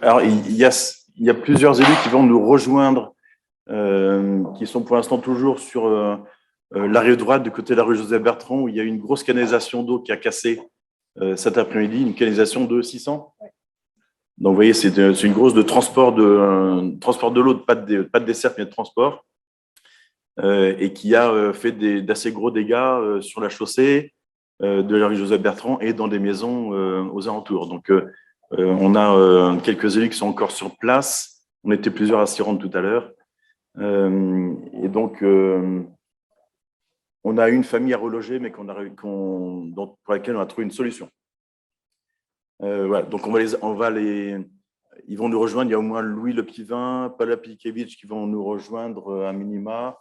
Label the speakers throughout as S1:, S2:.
S1: Alors, il y a plusieurs élus qui vont nous rejoindre, qui sont pour l'instant toujours sur la rive droite, du côté de la rue Joseph Bertrand, où il y a une grosse canalisation d'eau qui a cassé cet après-midi, une canalisation de 600. Donc, vous voyez, c'est une grosse de transport de l'eau, pas de dessert, mais de transport, et qui a fait d'assez gros dégâts sur la chaussée de la rue Joseph Bertrand et dans des maisons aux alentours. Donc, on a quelques élus qui sont encore sur place. On était plusieurs à s'y rendre tout à l'heure. Et donc, on a une famille à reloger, mais pour laquelle on a trouvé une solution. Voilà, donc ils vont nous rejoindre. Il y a au moins Louis Le Pivin, Paula Pikiewicz qui vont nous rejoindre à minima.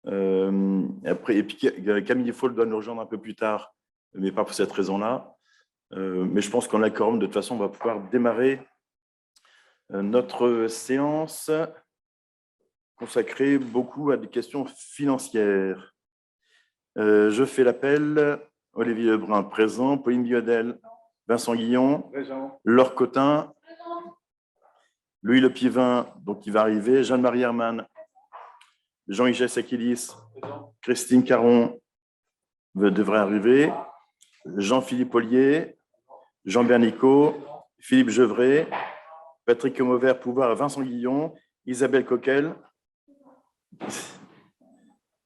S1: Et puis Camille Faul doit nous rejoindre un peu plus tard, mais pas pour cette raison-là. Mais je pense qu'en la quorum, de toute façon, on va pouvoir démarrer notre séance consacrée beaucoup à des questions financières. Je fais l'appel. Olivier Lebrun, présent. Pauline Biodel, Vincent Guillon, présent. Laure Cotin, présent. Louis Le Pivin, donc il va arriver. Jeanne-Marie Hermann, Jean-Michel Sakilis, présent. Christine Caron devrait arriver. Jean-Philippe Ollier, Jean Bernicot, Philippe Gevray, Patrick Mauvert, Pouvoir, Vincent Guillon, Isabelle Coquel,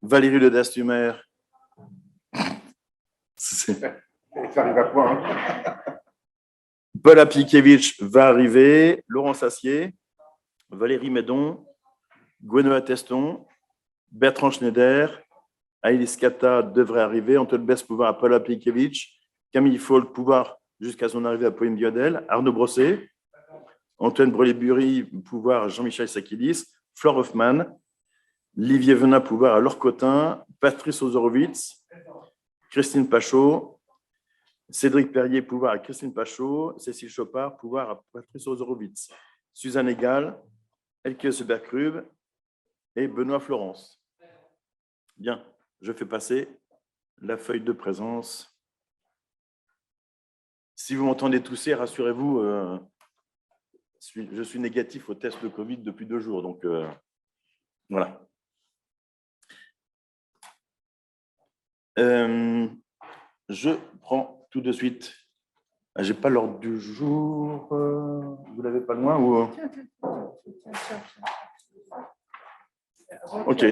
S1: Valérie Le Dastumer. Ça arrive à quoi, hein? Paul Apikiewicz va arriver, Laurence Assier, Valérie Médon, Gwenoa Teston, Bertrand Schneider, Aïlis Kata devrait arriver, Antoine Bess Pouvoir à Paul Apikiewicz, Camille Faul Pouvoir jusqu'à son arrivée à Pauline Biodel, Arnaud Brosset, Antoine Brelé-Bury Pouvoir à Jean-Michel Sakilis, Flore Hoffmann, Olivier Venin Pouvoir à Laure Cotin, Patrice Ozorowitz, Christine Pachot, Cédric Perrier Pouvoir à Christine Pachot, Cécile Chopard Pouvoir à Patrice Ozorowitz, Suzanne Egal, Elke Seberkrub et Benoît Florence. Bien, je fais passer la feuille de présence. Si vous m'entendez tousser, rassurez-vous, je suis négatif au test de Covid depuis 2 jours. Donc, voilà. Je prends tout de suite. Je n'ai pas l'ordre du jour. Vous l'avez pas loin ou... OK.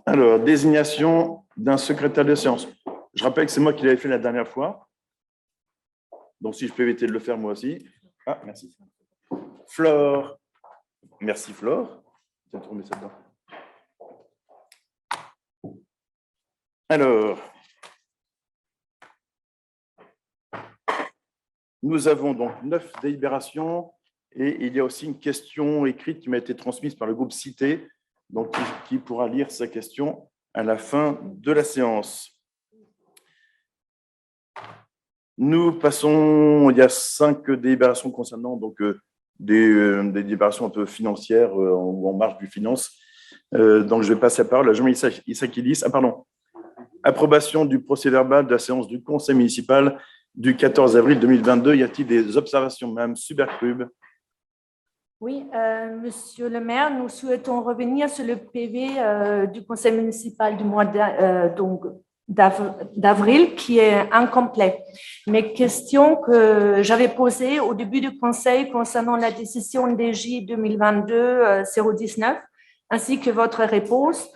S1: Alors, désignation d'un secrétaire de séance. Je rappelle que c'est moi qui l'avais fait la dernière fois. Donc, si je peux éviter de le faire moi aussi. Ah, merci. Flore. Merci, Flore. Tiens, tu remets ça dedans. Alors, nous avons donc 9 délibérations et il y a aussi une question écrite qui m'a été transmise par le groupe Cité, donc qui pourra lire sa question à la fin de la séance. Nous passons, il y a 5 délibérations concernant donc, des délibérations un peu financières ou en marge du finance. Donc, je vais passer la parole à Jean-Michel Sakilis. Ah, pardon. Approbation du procès-verbal de la séance du Conseil municipal du 14 avril 2022. Y a-t-il des observations, Madame Suberkrub?
S2: Oui, Monsieur le maire, nous souhaitons revenir sur le PV du Conseil municipal du mois d'avril qui est incomplet. Mes questions que j'avais posées au début du Conseil concernant la décision DG 2022-019 ainsi que votre réponse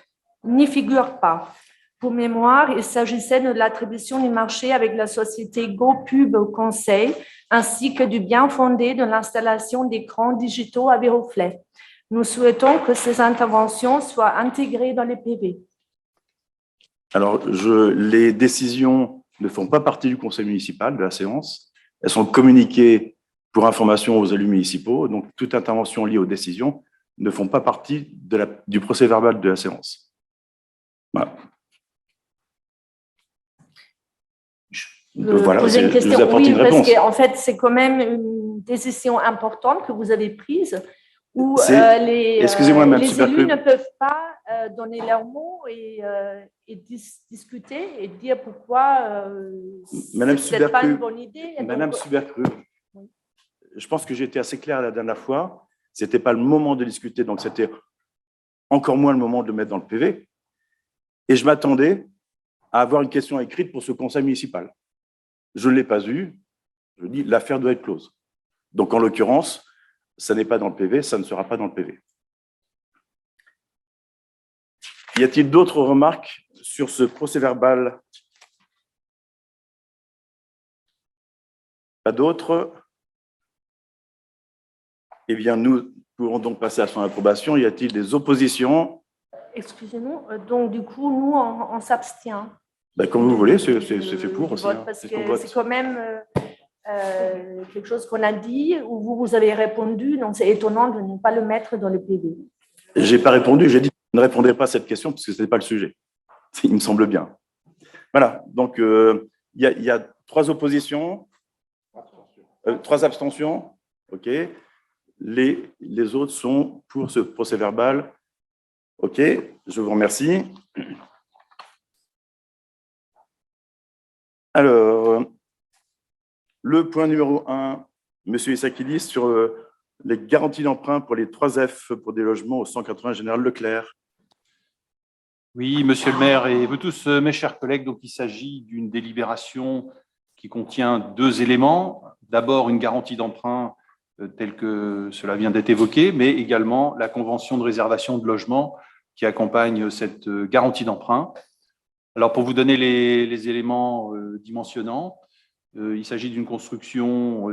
S2: n'y figurent pas. Pour mémoire, il s'agissait de l'attribution du marché avec la société GoPub au Conseil, ainsi que du bien fondé de l'installation d'écrans digitaux à Viroflay. Nous souhaitons que ces interventions soient intégrées dans les PV.
S1: Alors, les décisions ne font pas partie du conseil municipal, de la séance. Elles sont communiquées pour information aux élus municipaux. Donc, toute intervention liée aux décisions ne font pas partie du procès-verbal de la séance. Voilà.
S2: Voilà, poser une question. Oui, parce qu'en fait, c'est quand même une décision importante que vous avez prise où les élus ne peuvent pas donner leurs mots et discuter et dire pourquoi c'est pas une bonne idée.
S1: Madame Suberkrub, je pense que j'ai été assez clair la dernière fois. Ce n'était pas le moment de discuter, donc c'était encore moins le moment de le mettre dans le PV. Et je m'attendais à avoir une question écrite pour ce conseil municipal. Je ne l'ai pas eu. Je dis, l'affaire doit être close. Donc, en l'occurrence, ça n'est pas dans le PV, ça ne sera pas dans le PV. Y a-t-il d'autres remarques sur ce procès-verbal? Pas d'autres? Eh bien, nous pourrons donc passer à son approbation. Y a-t-il des oppositions?
S2: Excusez-nous, donc du coup, nous, on s'abstient.
S1: Ben, comme vous voulez, c'est fait pour aussi.
S2: Vote, parce que c'est quand même quelque chose qu'on a dit, où vous avez répondu, donc c'est étonnant de ne pas le mettre dans le PV.
S1: Je n'ai pas répondu, j'ai dit que je ne répondrai pas à cette question parce que ce n'est pas le sujet. Il me semble bien. Voilà, donc il y a 3 oppositions, 3 abstentions. OK. Les autres sont pour ce procès-verbal. OK, je vous remercie. Alors, le point numéro 1, M. Issakidis, sur les garanties d'emprunt pour les 3 F pour des logements au 180 Général Leclerc.
S3: Oui, monsieur le maire et vous tous, mes chers collègues, donc il s'agit d'une délibération qui contient 2 éléments. D'abord, une garantie d'emprunt telle que cela vient d'être évoqué, mais également la convention de réservation de logement qui accompagne cette garantie d'emprunt. Alors, pour vous donner les éléments dimensionnants, il s'agit d'une construction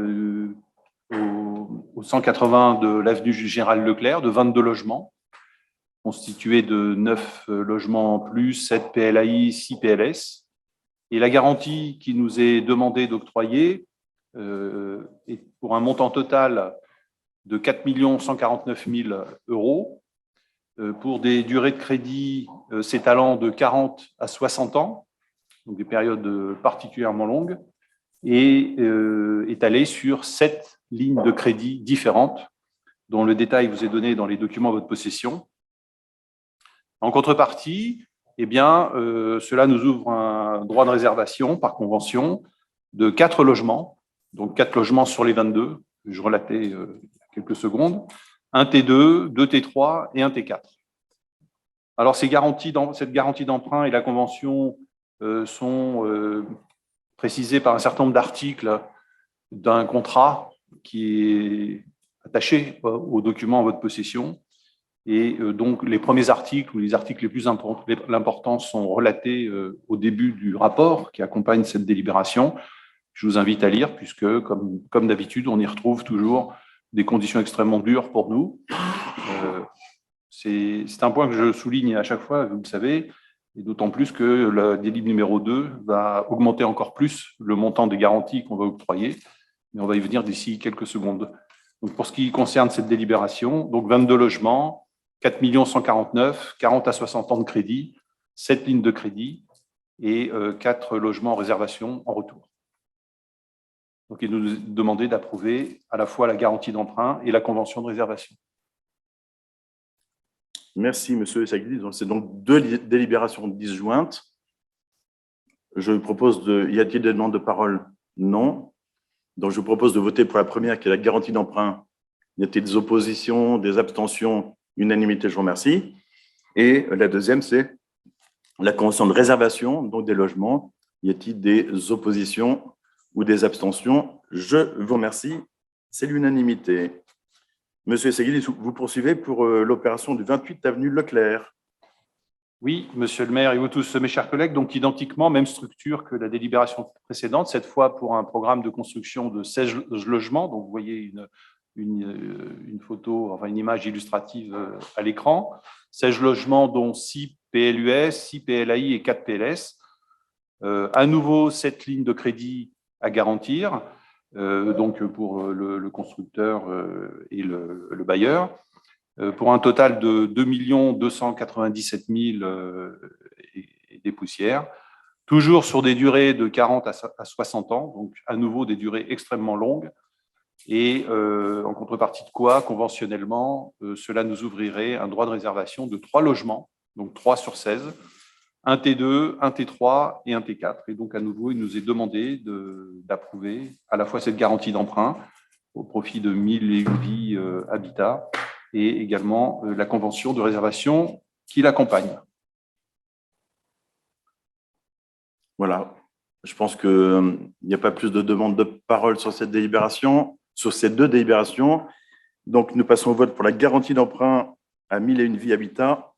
S3: au 180 de l'avenue du Général Leclerc de 22 logements, constitué de 9 logements en plus, 7 PLAI, 6 PLS. Et la garantie qui nous est demandée d'octroyer est pour un montant total de 4 149 000 euros pour des durées de crédit s'étalant de 40 à 60 ans, donc des périodes particulièrement longues, et étalées sur 7 lignes de crédit différentes, dont le détail vous est donné dans les documents à votre possession. En contrepartie, eh bien, cela nous ouvre un droit de réservation par convention de 4 logements, donc 4 logements sur les 22, que je relatais il y a quelques secondes, un T2, 2 T3 et un T4. Alors, cette garantie d'emprunt et la convention sont précisées par un certain nombre d'articles d'un contrat qui est attaché au document à votre possession. Et donc, les premiers articles ou les articles les plus importants sont relatés au début du rapport qui accompagne cette délibération. Je vous invite à lire, puisque, comme d'habitude, on y retrouve toujours des conditions extrêmement dures pour nous. C'est un point que je souligne à chaque fois, vous le savez, et d'autant plus que la délib numéro 2 va augmenter encore plus le montant des garanties qu'on va octroyer, mais on va y venir d'ici quelques secondes. Donc, pour ce qui concerne cette délibération, donc 22 logements, 4 149 000, 40 à 60 ans de crédit, 7 lignes de crédit et 4 logements en réservation en retour. Donc, il nous est demandé d'approuver à la fois la garantie d'emprunt et la convention de réservation.
S1: Merci, monsieur Issakidis. C'est donc 2 délibérations disjointes. Je propose y a-t-il des demandes de parole? Non. Donc, je vous propose de voter pour la première, qui est la garantie d'emprunt. Y a-t-il des oppositions, des abstentions? Unanimité, je vous remercie. Et la deuxième, c'est la convention de réservation, donc des logements. Y a-t-il des oppositions ou des abstentions? Je vous remercie. C'est l'unanimité. Monsieur Issakidis, vous poursuivez pour l'opération du 28 avenue Leclerc.
S3: Oui, monsieur le maire et vous tous, mes chers collègues, donc identiquement, même structure que la délibération précédente, cette fois pour un programme de construction de 16 logements. Donc, vous voyez une photo, enfin une image illustrative à l'écran. 16 logements, dont 6 PLUS, 6 PLAI et 4 PLS. À nouveau, 7 lignes de crédit à garantir, donc pour le constructeur et le bailleur, pour un total de 2 297 000 et des poussières, toujours sur des durées de 40 à 60 ans, donc à nouveau des durées extrêmement longues, et en contrepartie de quoi, conventionnellement, cela nous ouvrirait un droit de réservation de 3 logements, donc 3 sur 16, un T2, un T3 et un T4. Et donc, à nouveau, il nous est demandé d'approuver à la fois cette garantie d'emprunt au profit de 1001 Vies Habitat, et également la convention de réservation qui l'accompagne.
S1: Voilà. Je pense qu'il n'y a pas plus de demandes de parole sur cette délibération, sur ces deux délibérations. Donc, nous passons au vote pour la garantie d'emprunt à 1001 Vies Habitat.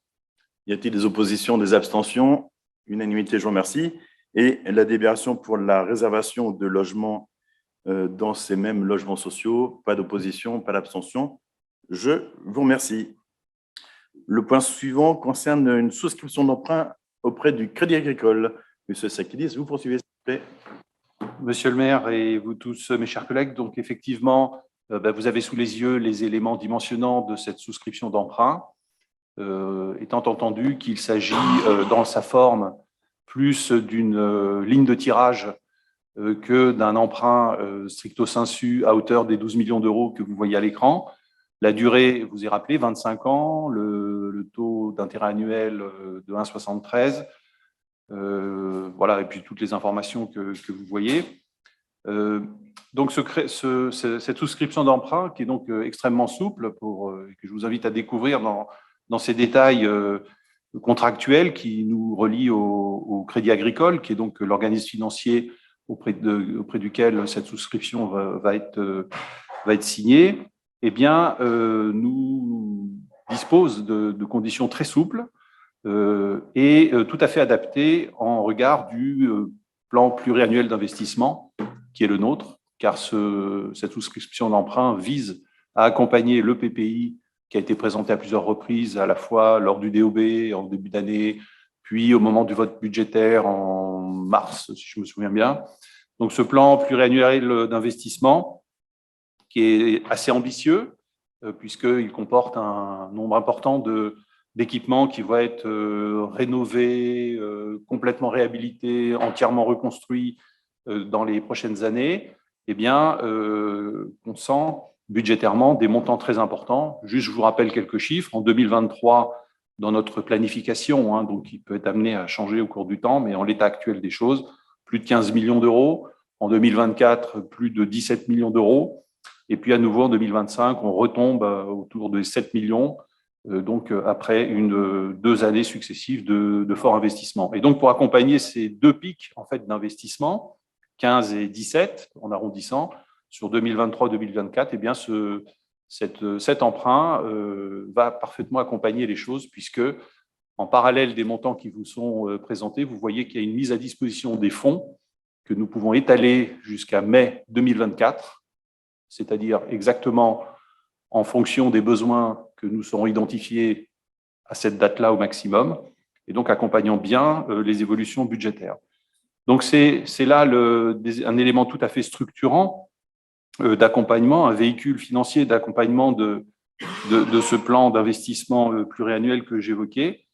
S1: Y a-t-il des oppositions, des abstentions? Unanimité, je vous remercie. Et la délibération pour la réservation de logements dans ces mêmes logements sociaux. Pas d'opposition, pas d'abstention. Je vous remercie. Le point suivant concerne une souscription d'emprunt auprès du Crédit Agricole. Monsieur Sakidis, vous poursuivez, s'il vous plaît.
S3: Monsieur le maire et vous tous, mes chers collègues, donc effectivement, vous avez sous les yeux les éléments dimensionnants de cette souscription d'emprunt, étant entendu qu'il s'agit dans sa forme plus d'une ligne de tirage que d'un emprunt stricto sensu à hauteur des 12 millions d'euros que vous voyez à l'écran. La durée, vous est rappelé, 25 ans, le taux d'intérêt annuel de 1,73. Voilà, et puis toutes les informations que vous voyez. Donc, cette souscription d'emprunt, qui est donc extrêmement souple, que je vous invite à découvrir dans ces détails contractuels qui nous relient au Crédit Agricole, qui est donc l'organisme financier auprès duquel cette souscription va être signée, eh bien, nous dispose de conditions très souples et tout à fait adaptées en regard du plan pluriannuel d'investissement qui est le nôtre, car cette souscription d'emprunt vise à accompagner le PPI qui a été présenté à plusieurs reprises, à la fois lors du DOB en début d'année, puis au moment du vote budgétaire en mars, si je me souviens bien. Donc, ce plan pluriannuel d'investissement qui est assez ambitieux, puisqu'il comporte un nombre important d'équipements qui vont être rénovés, complètement réhabilités, entièrement reconstruits dans les prochaines années, eh bien, on sent budgétairement des montants très importants. Juste, je vous rappelle quelques chiffres. En 2023, dans notre planification, donc il peut être amené à changer au cours du temps, mais en l'état actuel des choses, plus de 15 millions d'euros. En 2024, plus de 17 millions d'euros. Et puis, à nouveau, en 2025, on retombe autour de 7 millions, donc après 2 années successives de forts investissements. Et donc, pour accompagner ces deux pics en fait, d'investissement, 15 et 17, en arrondissant, sur 2023-2024, eh bien, cet emprunt va parfaitement accompagner les choses, puisque, en parallèle des montants qui vous sont présentés, vous voyez qu'il y a une mise à disposition des fonds que nous pouvons étaler jusqu'à mai 2024, c'est-à-dire exactement en fonction des besoins que nous serons identifiés à cette date-là au maximum, et donc accompagnant bien les évolutions budgétaires. Donc, c'est là un élément tout à fait structurant d'accompagnement, un véhicule financier d'accompagnement de ce plan d'investissement pluriannuel que j'évoquais.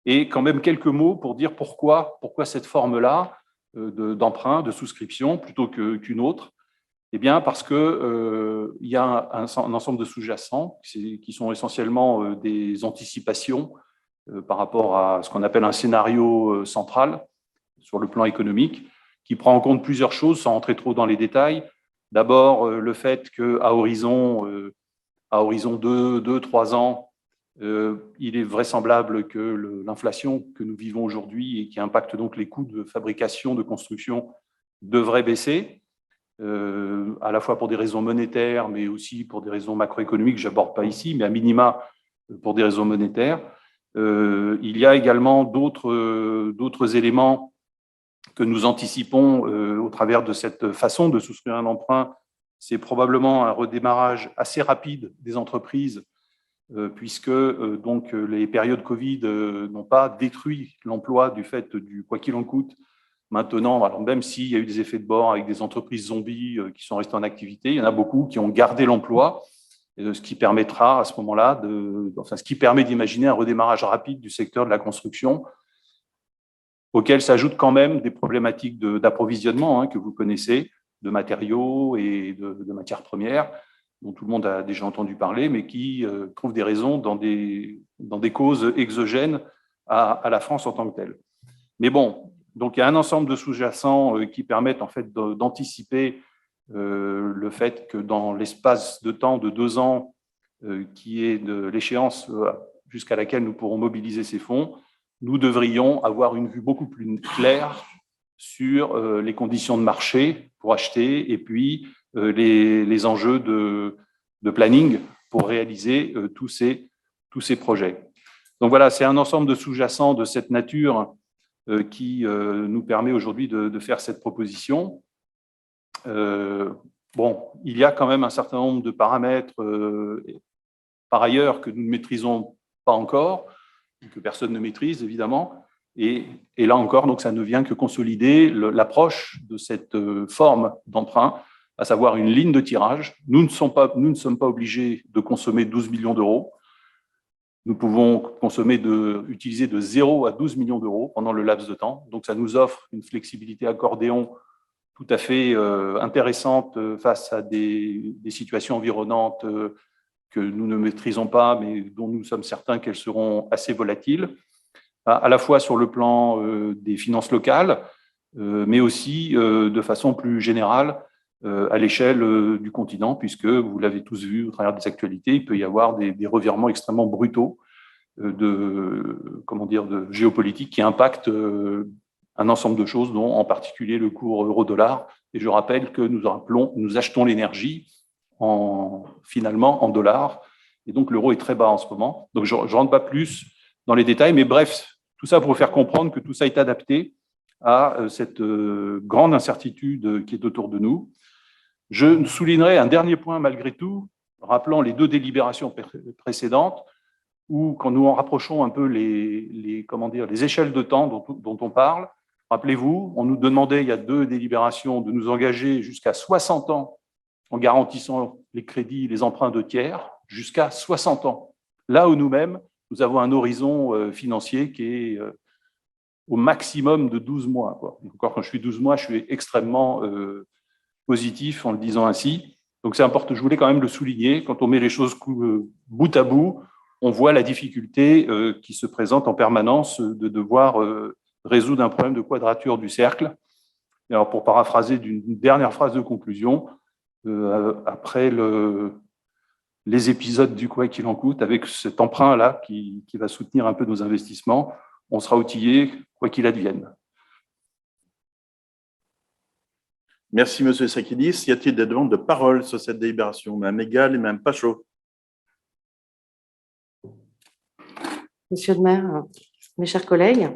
S3: Et quand même quelques mots pour dire pourquoi cette forme-là d'emprunt, de souscription, plutôt qu'une autre. Eh bien, parce qu'il y a un ensemble de sous-jacents qui sont essentiellement des anticipations par rapport à ce qu'on appelle un scénario central sur le plan économique, qui prend en compte plusieurs choses, sans entrer trop dans les détails. D'abord, le fait qu'à horizon 2-3 ans, il est vraisemblable que l'inflation que nous vivons aujourd'hui et qui impacte donc les coûts de fabrication, de construction, devrait baisser, à la fois pour des raisons monétaires, mais aussi pour des raisons macroéconomiques que je n'aborde pas ici, mais à minima pour des raisons monétaires. Il y a également d'autres éléments que nous anticipons au travers de cette façon de souscrire un emprunt. C'est probablement un redémarrage assez rapide des entreprises, puisque donc, les périodes Covid n'ont pas détruit l'emploi du fait du quoi qu'il en coûte. Maintenant, alors même s'il y a eu des effets de bord avec des entreprises zombies qui sont restées en activité, il y en a beaucoup qui ont gardé l'emploi, ce qui permettra à ce moment-là, ce qui permet d'imaginer un redémarrage rapide du secteur de la construction, auquel s'ajoutent quand même des problématiques d'approvisionnement que vous connaissez, de matériaux et de matières premières, dont tout le monde a déjà entendu parler, mais qui trouvent des raisons dans des causes exogènes à la France en tant que telle. Mais bon, donc il y a un ensemble de sous-jacents qui permettent en fait d'anticiper le fait que dans l'espace de temps de 2 ans, qui est de l'échéance jusqu'à laquelle nous pourrons mobiliser ces fonds, nous devrions avoir une vue beaucoup plus claire sur les conditions de marché pour acheter et puis les enjeux de planning pour réaliser tous ces projets. Donc voilà, c'est un ensemble de sous-jacents de cette nature qui nous permet aujourd'hui de faire cette proposition. Bon, il y a quand même un certain nombre de paramètres par ailleurs que nous ne maîtrisons pas encore, que personne ne maîtrise évidemment. Et là encore, donc, ça ne vient que consolider l'approche de cette forme d'emprunt, à savoir une ligne de tirage. Nous ne sommes pas obligés de consommer 12 millions d'euros. Nous pouvons utiliser de 0 à 12 millions d'euros pendant le laps de temps. Donc, ça nous offre une flexibilité accordéon tout à fait intéressante face à des situations environnantes que nous ne maîtrisons pas, mais dont nous sommes certains qu'elles seront assez volatiles, à la fois sur le plan des finances locales, mais aussi de façon plus générale à l'échelle du continent, puisque vous l'avez tous vu au travers des actualités, il peut y avoir des revirements extrêmement brutaux de géopolitique qui impactent un ensemble de choses, dont en particulier le cours euro-dollar. Et je rappelle que nous achetons l'énergie finalement en dollars, et donc l'euro est très bas en ce moment. Donc je ne rentre pas plus dans les détails, mais bref, tout ça pour vous faire comprendre que tout ça est adapté à cette grande incertitude qui est autour de nous. Je soulignerai un dernier point malgré tout, rappelant les 2 délibérations précédentes, où quand nous en rapprochons un peu les échelles de temps dont on parle, rappelez-vous, on nous demandait il y a 2 délibérations de nous engager jusqu'à 60 ans en garantissant les crédits, les emprunts de tiers, jusqu'à 60 ans. Là où nous-mêmes, nous avons un horizon financier qui est au maximum de 12 mois. Quoi. Encore quand je suis 12 mois, je suis extrêmement positif en le disant ainsi. Donc c'est important, je voulais quand même le souligner. Quand on met les choses bout à bout, on voit la difficulté qui se présente en permanence de devoir résoudre un problème de quadrature du cercle. Et alors pour paraphraser d'une dernière phrase de conclusion, après les épisodes du quoi qu'il en coûte, avec cet emprunt-là qui va soutenir un peu nos investissements, on sera outillé quoi qu'il advienne.
S1: Merci, M. Sakidis. Y a-t-il des demandes de parole sur cette délibération? Mme Egal et Mme Pachot.
S4: Monsieur le maire, mes chers collègues,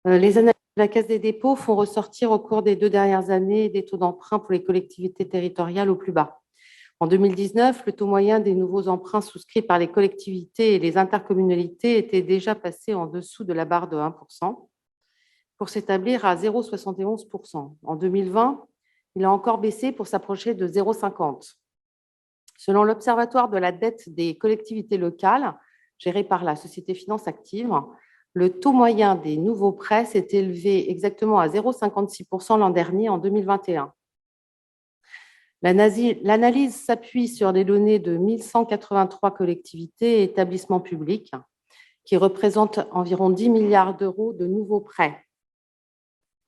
S4: les analyses de la Caisse des dépôts font ressortir au cours des 2 dernières années des taux d'emprunt pour les collectivités territoriales au plus bas. En 2019, le taux moyen des nouveaux emprunts souscrits par les collectivités et les intercommunalités était déjà passé en dessous de la barre de 1%, pour s'établir à 0,71%. En 2020, il a encore baissé pour s'approcher de 0,50%. Selon l'Observatoire de la dette des collectivités locales, géré par la Société Finance Active, le taux moyen des nouveaux prêts s'est élevé exactement à 0,56% l'an dernier, en 2021. L'analyse s'appuie sur les données de 1183 collectivités et établissements publics qui représentent environ 10 milliards d'euros de nouveaux prêts.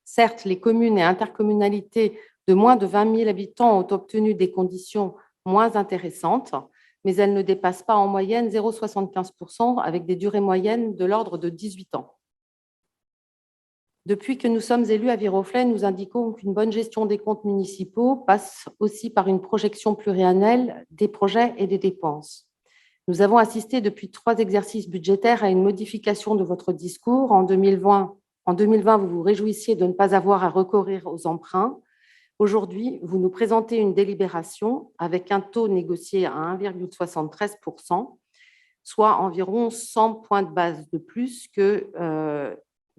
S4: Certes, les communes et intercommunalités de moins de 20 000 habitants ont obtenu des conditions moins intéressantes, mais elles ne dépassent pas en moyenne 0,75% avec des durées moyennes de l'ordre de 18 ans. Depuis que nous sommes élus à Viroflay, nous indiquons qu'une bonne gestion des comptes municipaux passe aussi par une projection pluriannuelle des projets et des dépenses. Nous avons assisté depuis 3 exercices budgétaires à une modification de votre discours. En 2020, vous vous réjouissiez de ne pas avoir à recourir aux emprunts. Aujourd'hui, vous nous présentez une délibération avec un taux négocié à 1,73%, soit environ 100 points de base de plus qu'il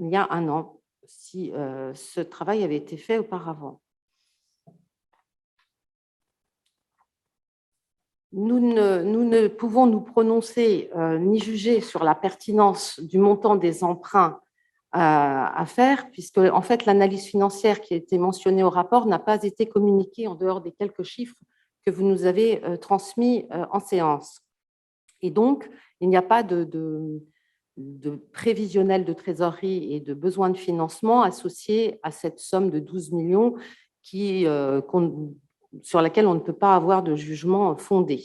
S4: y a un an, si ce travail avait été fait auparavant. Nous ne pouvons nous prononcer ni juger sur la pertinence du montant des emprunts à faire, puisque en fait, l'analyse financière qui a été mentionnée au rapport n'a pas été communiquée en dehors des quelques chiffres que vous nous avez transmis en séance. Et donc, il n'y a pas de prévisionnel de trésorerie et de besoin de financement associé à cette somme de 12 millions sur laquelle on ne peut pas avoir de jugement fondé.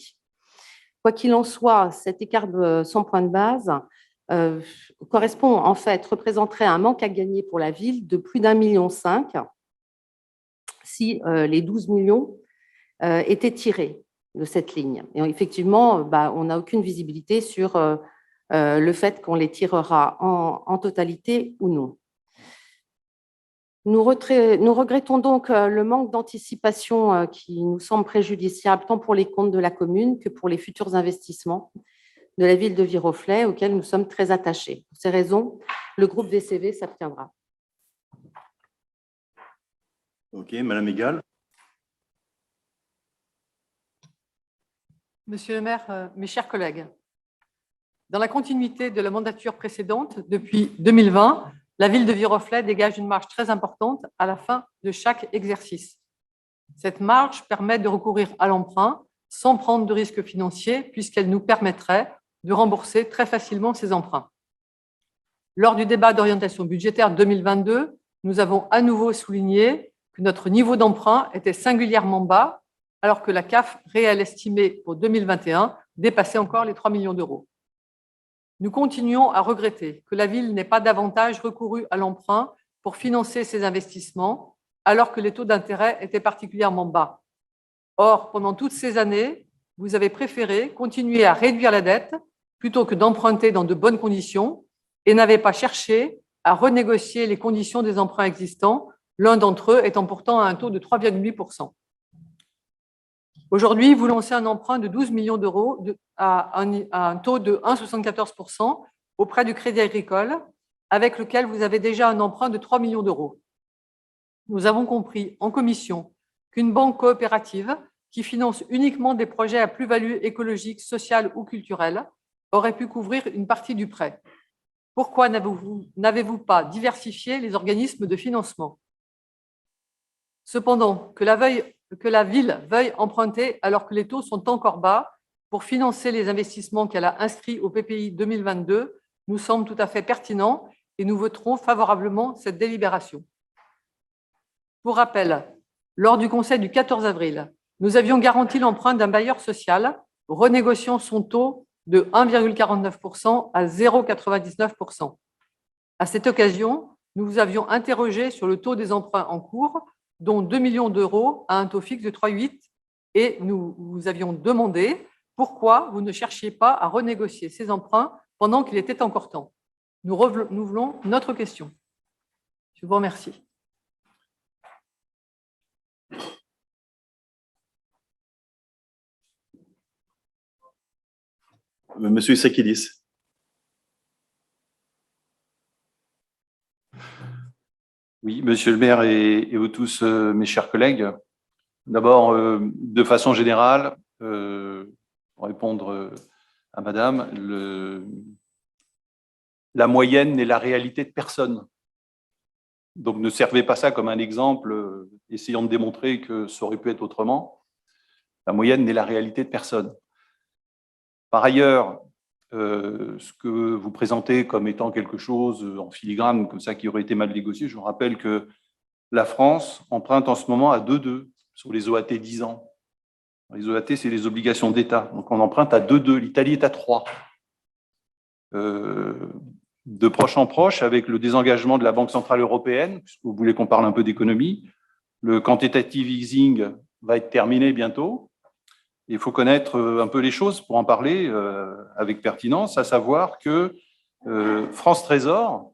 S4: Quoi qu'il en soit, cet écart de 100 points de base correspond, en fait, représenterait un manque à gagner pour la ville de plus d'1,5 million si les 12 millions étaient tirés de cette ligne. Et effectivement, on n'a aucune visibilité sur le fait qu'on les tirera en totalité ou non. Nous regrettons donc le manque d'anticipation qui nous semble préjudiciable tant pour les comptes de la commune que pour les futurs investissements de la ville de Viroflay, auxquels nous sommes très attachés. Pour ces raisons, le groupe VCV s'abstiendra.
S1: OK, Madame Egal.
S5: Monsieur le maire, mes chers collègues, dans la continuité de la mandature précédente, depuis 2020, la ville de Viroflay dégage une marge très importante à la fin de chaque exercice. Cette marge permet de recourir à l'emprunt sans prendre de risques financiers puisqu'elle nous permettrait de rembourser très facilement ces emprunts. Lors du débat d'orientation budgétaire 2022, nous avons à nouveau souligné que notre niveau d'emprunt était singulièrement bas alors que la CAF réelle estimée pour 2021 dépassait encore les 3 millions d'euros. Nous continuons à regretter que la ville n'ait pas davantage recouru à l'emprunt pour financer ses investissements, alors que les taux d'intérêt étaient particulièrement bas. Or, pendant toutes ces années, vous avez préféré continuer à réduire la dette plutôt que d'emprunter dans de bonnes conditions et n'avez pas cherché à renégocier les conditions des emprunts existants, l'un d'entre eux étant pourtant à un taux de 3,8%. Aujourd'hui, vous lancez un emprunt de 12 millions d'euros à un taux de 1,74% auprès du Crédit Agricole, avec lequel vous avez déjà un emprunt de 3 millions d'euros. Nous avons compris en commission qu'une banque coopérative qui finance uniquement des projets à plus-value écologique, sociale ou culturelle aurait pu couvrir une partie du prêt. Pourquoi n'avez-vous pas diversifié les organismes de financement? Cependant, que la ville veuille emprunter alors que les taux sont encore bas pour financer les investissements qu'elle a inscrits au PPI 2022 nous semble tout à fait pertinent et nous voterons favorablement cette délibération. Pour rappel, lors du Conseil du 14 avril, nous avions garanti l'emprunt d'un bailleur social, renégociant son taux de 1,49% à 0,99%. À cette occasion, nous vous avions interrogé sur le taux des emprunts en cours, dont 2 millions d'euros à un taux fixe de 3,8, et nous vous avions demandé pourquoi vous ne cherchiez pas à renégocier ces emprunts pendant qu'il était encore temps. Nous renouvelons notre question. Je vous remercie.
S1: Monsieur Sakidis.
S3: Oui, monsieur le maire et vous tous, mes chers collègues. D'abord, de façon générale, pour répondre à madame, la moyenne n'est la réalité de personne. Donc, ne servez pas ça comme un exemple, essayant de démontrer que ça aurait pu être autrement. La moyenne n'est la réalité de personne. Par ailleurs, ce que vous présentez comme étant quelque chose en filigrane, comme ça, qui aurait été mal négocié, je vous rappelle que la France emprunte en ce moment à 2,2 sur les OAT 10 ans. Les OAT, c'est les obligations d'État. Donc, on emprunte à 2,2. L'Italie est à 3. De proche en proche, avec le désengagement de la Banque centrale européenne, puisque vous voulez qu'on parle un peu d'économie, le quantitative easing va être terminé bientôt. Il faut connaître un peu les choses pour en parler avec pertinence, à savoir que France Trésor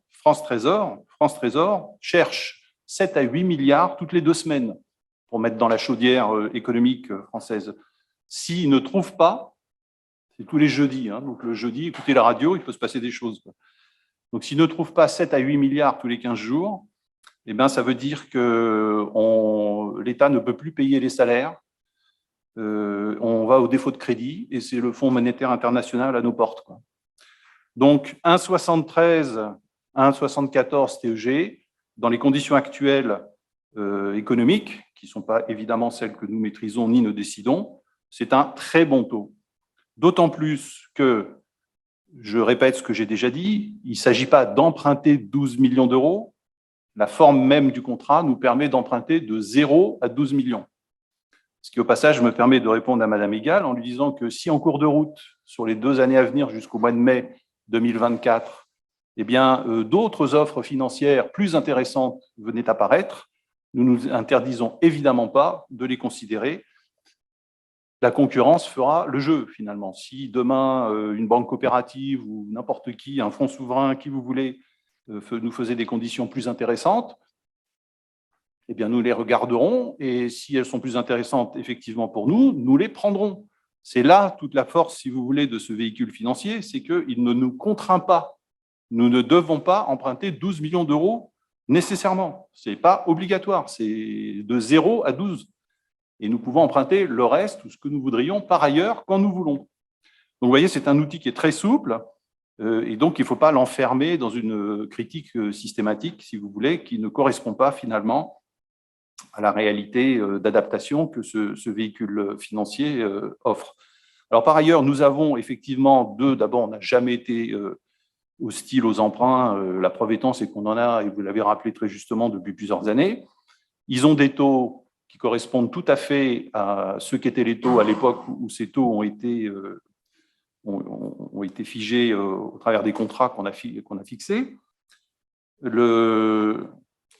S3: cherche 7 à 8 milliards toutes les 2 semaines pour mettre dans la chaudière économique française. S'ils ne trouvent pas, c'est tous les jeudis, hein, donc le jeudi, écoutez la radio, il peut se passer des choses. Donc s'ils ne trouvent pas 7 à 8 milliards tous les 15 jours, eh bien, ça veut dire que l'État ne peut plus payer les salaires. On va au défaut de crédit et c'est le Fonds monétaire international à nos portes, quoi. Donc 1,73, 1,74 TEG, dans les conditions actuelles économiques, qui ne sont pas évidemment celles que nous maîtrisons ni ne décidons, c'est un très bon taux. D'autant plus que, je répète ce que j'ai déjà dit, il ne s'agit pas d'emprunter 12 millions d'euros, la forme même du contrat nous permet d'emprunter de 0 à 12 millions. Ce qui, au passage, me permet de répondre à Madame Egal en lui disant que si en cours de route, sur les 2 années à venir jusqu'au mois de mai 2024, eh bien, d'autres offres financières plus intéressantes venaient apparaître, nous ne nous interdisons évidemment pas de les considérer. La concurrence fera le jeu, finalement. Si demain, une banque coopérative ou n'importe qui, un fonds souverain, qui vous voulez, nous faisait des conditions plus intéressantes, eh bien, nous les regarderons et si elles sont plus intéressantes effectivement pour nous, nous les prendrons. C'est là toute la force, si vous voulez, de ce véhicule financier, c'est qu'il ne nous contraint pas. Nous ne devons pas emprunter 12 millions d'euros nécessairement. Ce n'est pas obligatoire, c'est de 0 à 12. Et nous pouvons emprunter le reste ou ce que nous voudrions par ailleurs quand nous voulons. Donc, vous voyez, c'est un outil qui est très souple et donc il ne faut pas l'enfermer dans une critique systématique, si vous voulez, qui ne correspond pas finalement à la réalité d'adaptation que ce véhicule financier offre. Alors, par ailleurs, nous avons effectivement d'abord, on n'a jamais été hostile aux emprunts. La preuve étant, c'est qu'on en a, et vous l'avez rappelé très justement, depuis plusieurs années. Ils ont des taux qui correspondent tout à fait à ceux qu'étaient les taux à l'époque où ces taux ont été figés au travers des contrats qu'on a fixés.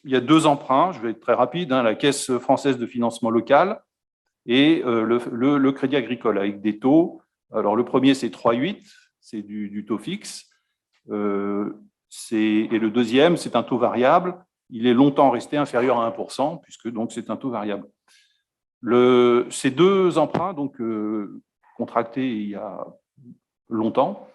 S3: Il y a 2 emprunts, je vais être très rapide, la Caisse française de financement local et le Crédit agricole, avec des taux. Alors, le premier, c'est 3,8, c'est du taux fixe. Et le deuxième, c'est un taux variable. Il est longtemps resté inférieur à 1%, puisque donc c'est un taux variable. Ces 2 emprunts, donc contractés il y a longtemps,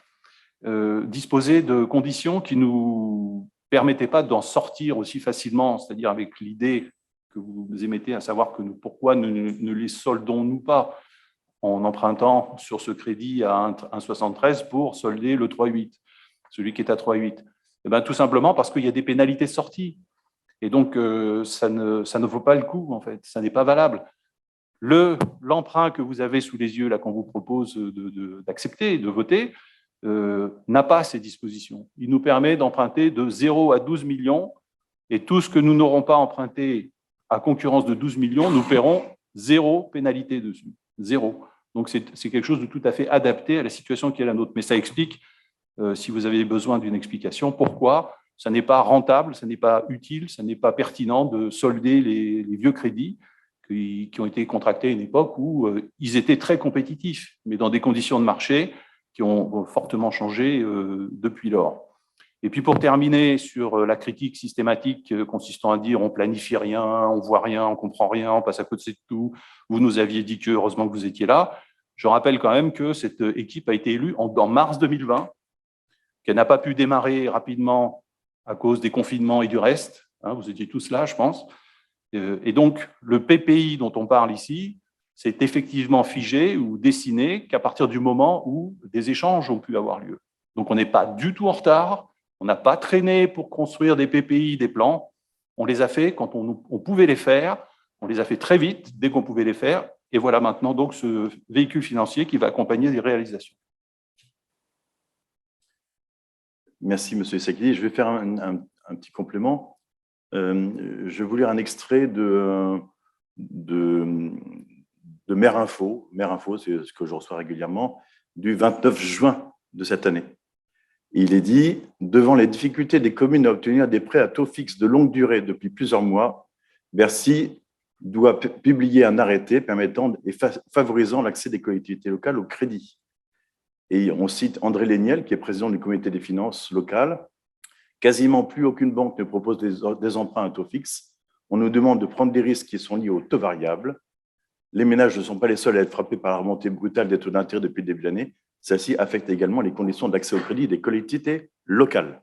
S3: disposaient de conditions qui nous permettaient pas d'en sortir aussi facilement, c'est-à-dire avec l'idée que vous émettez, à savoir que pourquoi ne les soldons-nous pas en empruntant sur ce crédit à 1,73 pour solder le 3,8, celui qui est à 3,8. Eh bien, tout simplement parce qu'il y a des pénalités sorties. Et donc, ça ne vaut pas le coup, en fait. Ça n'est pas valable. L'emprunt que vous avez sous les yeux, là, qu'on vous propose d'accepter, de voter, n'a pas ces dispositions. Il nous permet d'emprunter de 0 à 12 millions et tout ce que nous n'aurons pas emprunté à concurrence de 12 millions, nous paierons 0 pénalité dessus. 0. Donc, c'est quelque chose de tout à fait adapté à la situation qui est la nôtre. Mais ça explique, si vous avez besoin d'une explication, pourquoi ça n'est pas rentable, ça n'est pas utile, ça n'est pas pertinent de solder les vieux crédits qui ont été contractés à une époque où ils étaient très compétitifs, mais dans des conditions de marché qui ont fortement changé depuis lors. Et puis pour terminer sur la critique systématique consistant à dire on planifie rien, on voit rien, on comprend rien, on passe à côté de tout, vous nous aviez dit que heureusement que vous étiez là, je rappelle quand même que cette équipe a été élue en mars 2020, qu'elle n'a pas pu démarrer rapidement à cause des confinements et du reste, vous étiez tous là je pense, et donc le PPI dont on parle ici, c'est effectivement figé ou dessiné qu'à partir du moment où des échanges ont pu avoir lieu. Donc, on n'est pas du tout en retard, on n'a pas traîné pour construire des PPI, des plans, on les a fait quand on pouvait les faire, on les a fait très vite, dès qu'on pouvait les faire, et voilà maintenant donc ce véhicule financier qui va accompagner les réalisations.
S1: Merci, M. Sakili. Je vais faire un petit complément. Je vais vous lire un extrait de Maire Info. Maire Info, c'est ce que je reçois régulièrement, du 29 juin de cette année. Il est dit « Devant les difficultés des communes à obtenir des prêts à taux fixe de longue durée depuis plusieurs mois, Bercy doit publier un arrêté permettant et favorisant l'accès des collectivités locales au crédit. » Et on cite André Léniel, qui est président du comité des finances locales. « Quasiment plus aucune banque ne propose des emprunts à taux fixe. On nous demande de prendre des risques qui sont liés au taux variable. Les ménages ne sont pas les seuls à être frappés par la remontée brutale des taux d'intérêt depuis le début de l'année. Celle-ci affecte également les conditions d'accès au crédit des collectivités locales.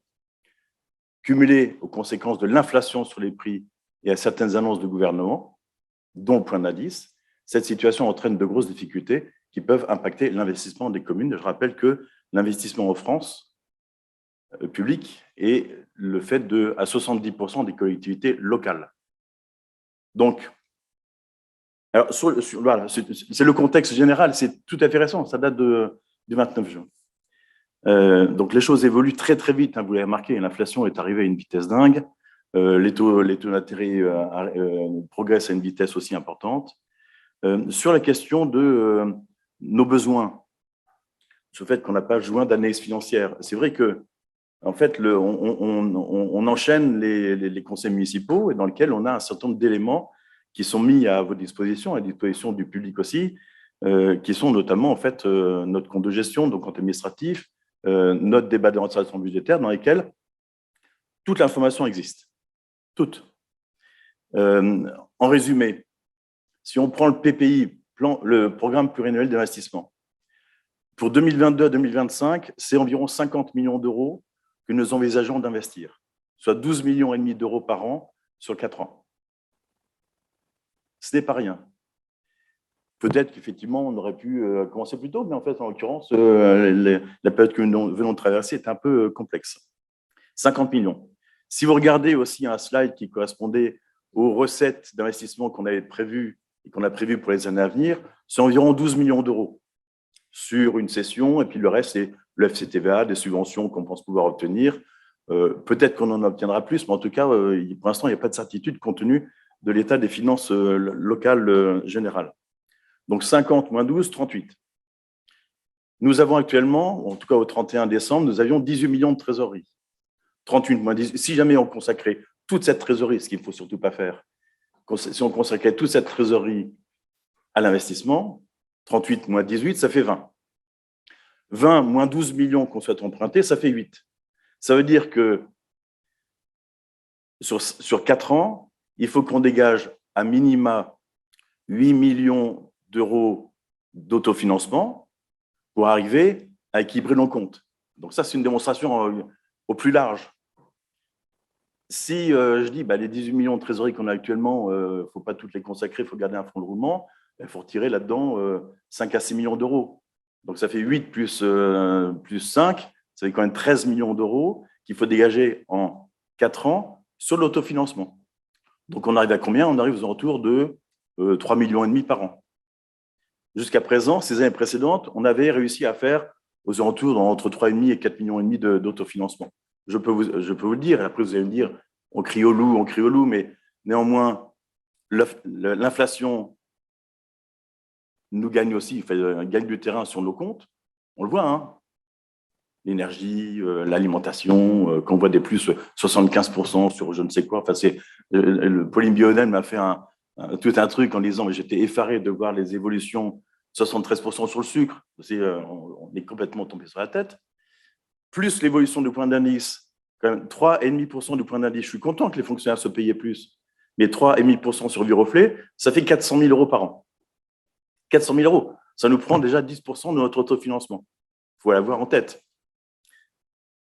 S1: Cumulées aux conséquences de l'inflation sur les prix et à certaines annonces du gouvernement, dont le point d'indice, cette situation entraîne de grosses difficultés qui peuvent impacter l'investissement des communes. Je rappelle que l'investissement en France public est le fait à 70% des collectivités locales. Donc, alors, voilà, c'est le contexte général, c'est tout à fait récent, ça date du 29 juin. Donc, les choses évoluent très, très vite. Vous l'avez remarqué, l'inflation est arrivée à une vitesse dingue. Les taux d'intérêt progressent à une vitesse aussi importante. Sur la question de nos besoins, sur le fait qu'on n'a pas besoin d'analyse financière, c'est vrai que en fait, on enchaîne les conseils municipaux et dans lesquels on a un certain nombre d'éléments qui sont mis à votre disposition, à la disposition du public aussi, qui sont notamment en fait notre compte de gestion, donc compte administratif, notre débat d'orientation budgétaire, dans lesquels toute l'information existe. Toute. En résumé, si on prend le PPI, le programme pluriannuel d'investissement, pour 2022 à 2025, c'est environ 50 millions d'euros que nous envisageons d'investir, soit 12,5 millions d'euros par an sur 4 ans. Ce n'est pas rien. Peut-être qu'effectivement, on aurait pu commencer plus tôt, mais en fait, en l'occurrence, la période que nous venons de traverser est un peu complexe. 50 millions. Si vous regardez aussi un slide qui correspondait aux recettes d'investissement qu'on avait prévues et qu'on a prévues pour les années à venir, c'est environ 12 millions d'euros sur une session, et puis le reste, c'est le FCTVA, des subventions qu'on pense pouvoir obtenir. Peut-être qu'on en obtiendra plus, mais en tout cas, pour l'instant, il n'y a pas de certitude compte tenu de l'état des finances locales générales. Donc 50 moins 12, 38. Nous avons actuellement, en tout cas au 31 décembre, nous avions 18 millions de trésorerie. 38 moins 18. Si jamais on consacrait toute cette trésorerie, ce qu'il ne faut surtout pas faire, si on consacrait toute cette trésorerie à l'investissement, 38 moins 18, ça fait 20. 20 moins 12 millions qu'on souhaite emprunter, ça fait 8. Ça veut dire que sur 4 ans, il faut qu'on dégage à minima 8 millions d'euros d'autofinancement pour arriver à équilibrer nos comptes. Donc ça, c'est une démonstration au plus large. Si je dis les 18 millions de trésorerie qu'on a actuellement, il ne faut pas toutes les consacrer, il faut garder un fonds de roulement, il faut retirer là-dedans 5 à 6 millions d'euros. Donc ça fait 8 plus 5, ça fait quand même 13 millions d'euros qu'il faut dégager en 4 ans sur l'autofinancement. Donc on arrive à combien? On arrive aux alentours de 3,5 millions par an. Jusqu'à présent, ces années précédentes, on avait réussi à faire aux alentours entre 3,5 et 4,5 millions d'autofinancement. Je peux vous le dire, et après vous allez me dire, on crie au loup, mais néanmoins, l'inflation nous gagne aussi, gagne du terrain sur nos comptes. On le voit, hein. L'énergie, l'alimentation, quand on voit des plus 75% sur je ne sais quoi. Enfin, Pauline Bionel m'a fait tout un truc en disant, mais j'étais effaré de voir les évolutions, 73% sur le sucre. On est complètement tombé sur la tête. Plus l'évolution du point d'indice, quand même 3,5% du point d'indice. Je suis content que les fonctionnaires se payaient plus, mais 3,5% sur Viroflay, ça fait 400 000 euros par an. 400 000 euros, ça nous prend déjà 10% de notre autofinancement. Il faut l'avoir en tête.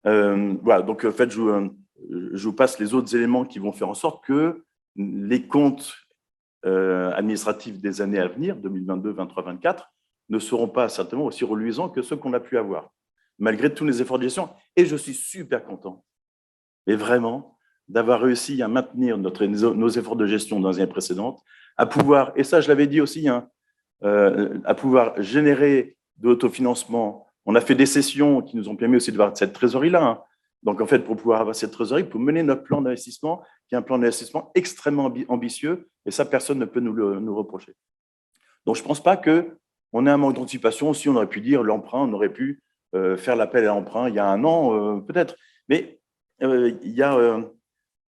S1: Voilà, donc en fait, je vous passe les autres éléments qui vont faire en sorte que les comptes administratifs des années à venir, 2022, 2023, 2024, ne seront pas certainement aussi reluisants que ceux qu'on a pu avoir, malgré tous les efforts de gestion. Et je suis super content, mais vraiment, d'avoir réussi à maintenir nos efforts de gestion dans les années précédentes, à pouvoir, et ça je l'avais dit aussi, hein, à pouvoir générer de l'autofinancement. On a fait des sessions qui nous ont permis aussi de voir cette trésorerie-là. Hein. Donc, en fait, pour pouvoir avoir cette trésorerie, pour mener notre plan d'investissement, qui est un plan d'investissement extrêmement ambitieux, et ça, personne ne peut nous reprocher. Donc, je ne pense pas qu'on ait un manque d'anticipation. Si on aurait pu dire l'emprunt, on aurait pu faire l'appel à l'emprunt il y a un an, peut-être. Mais oui,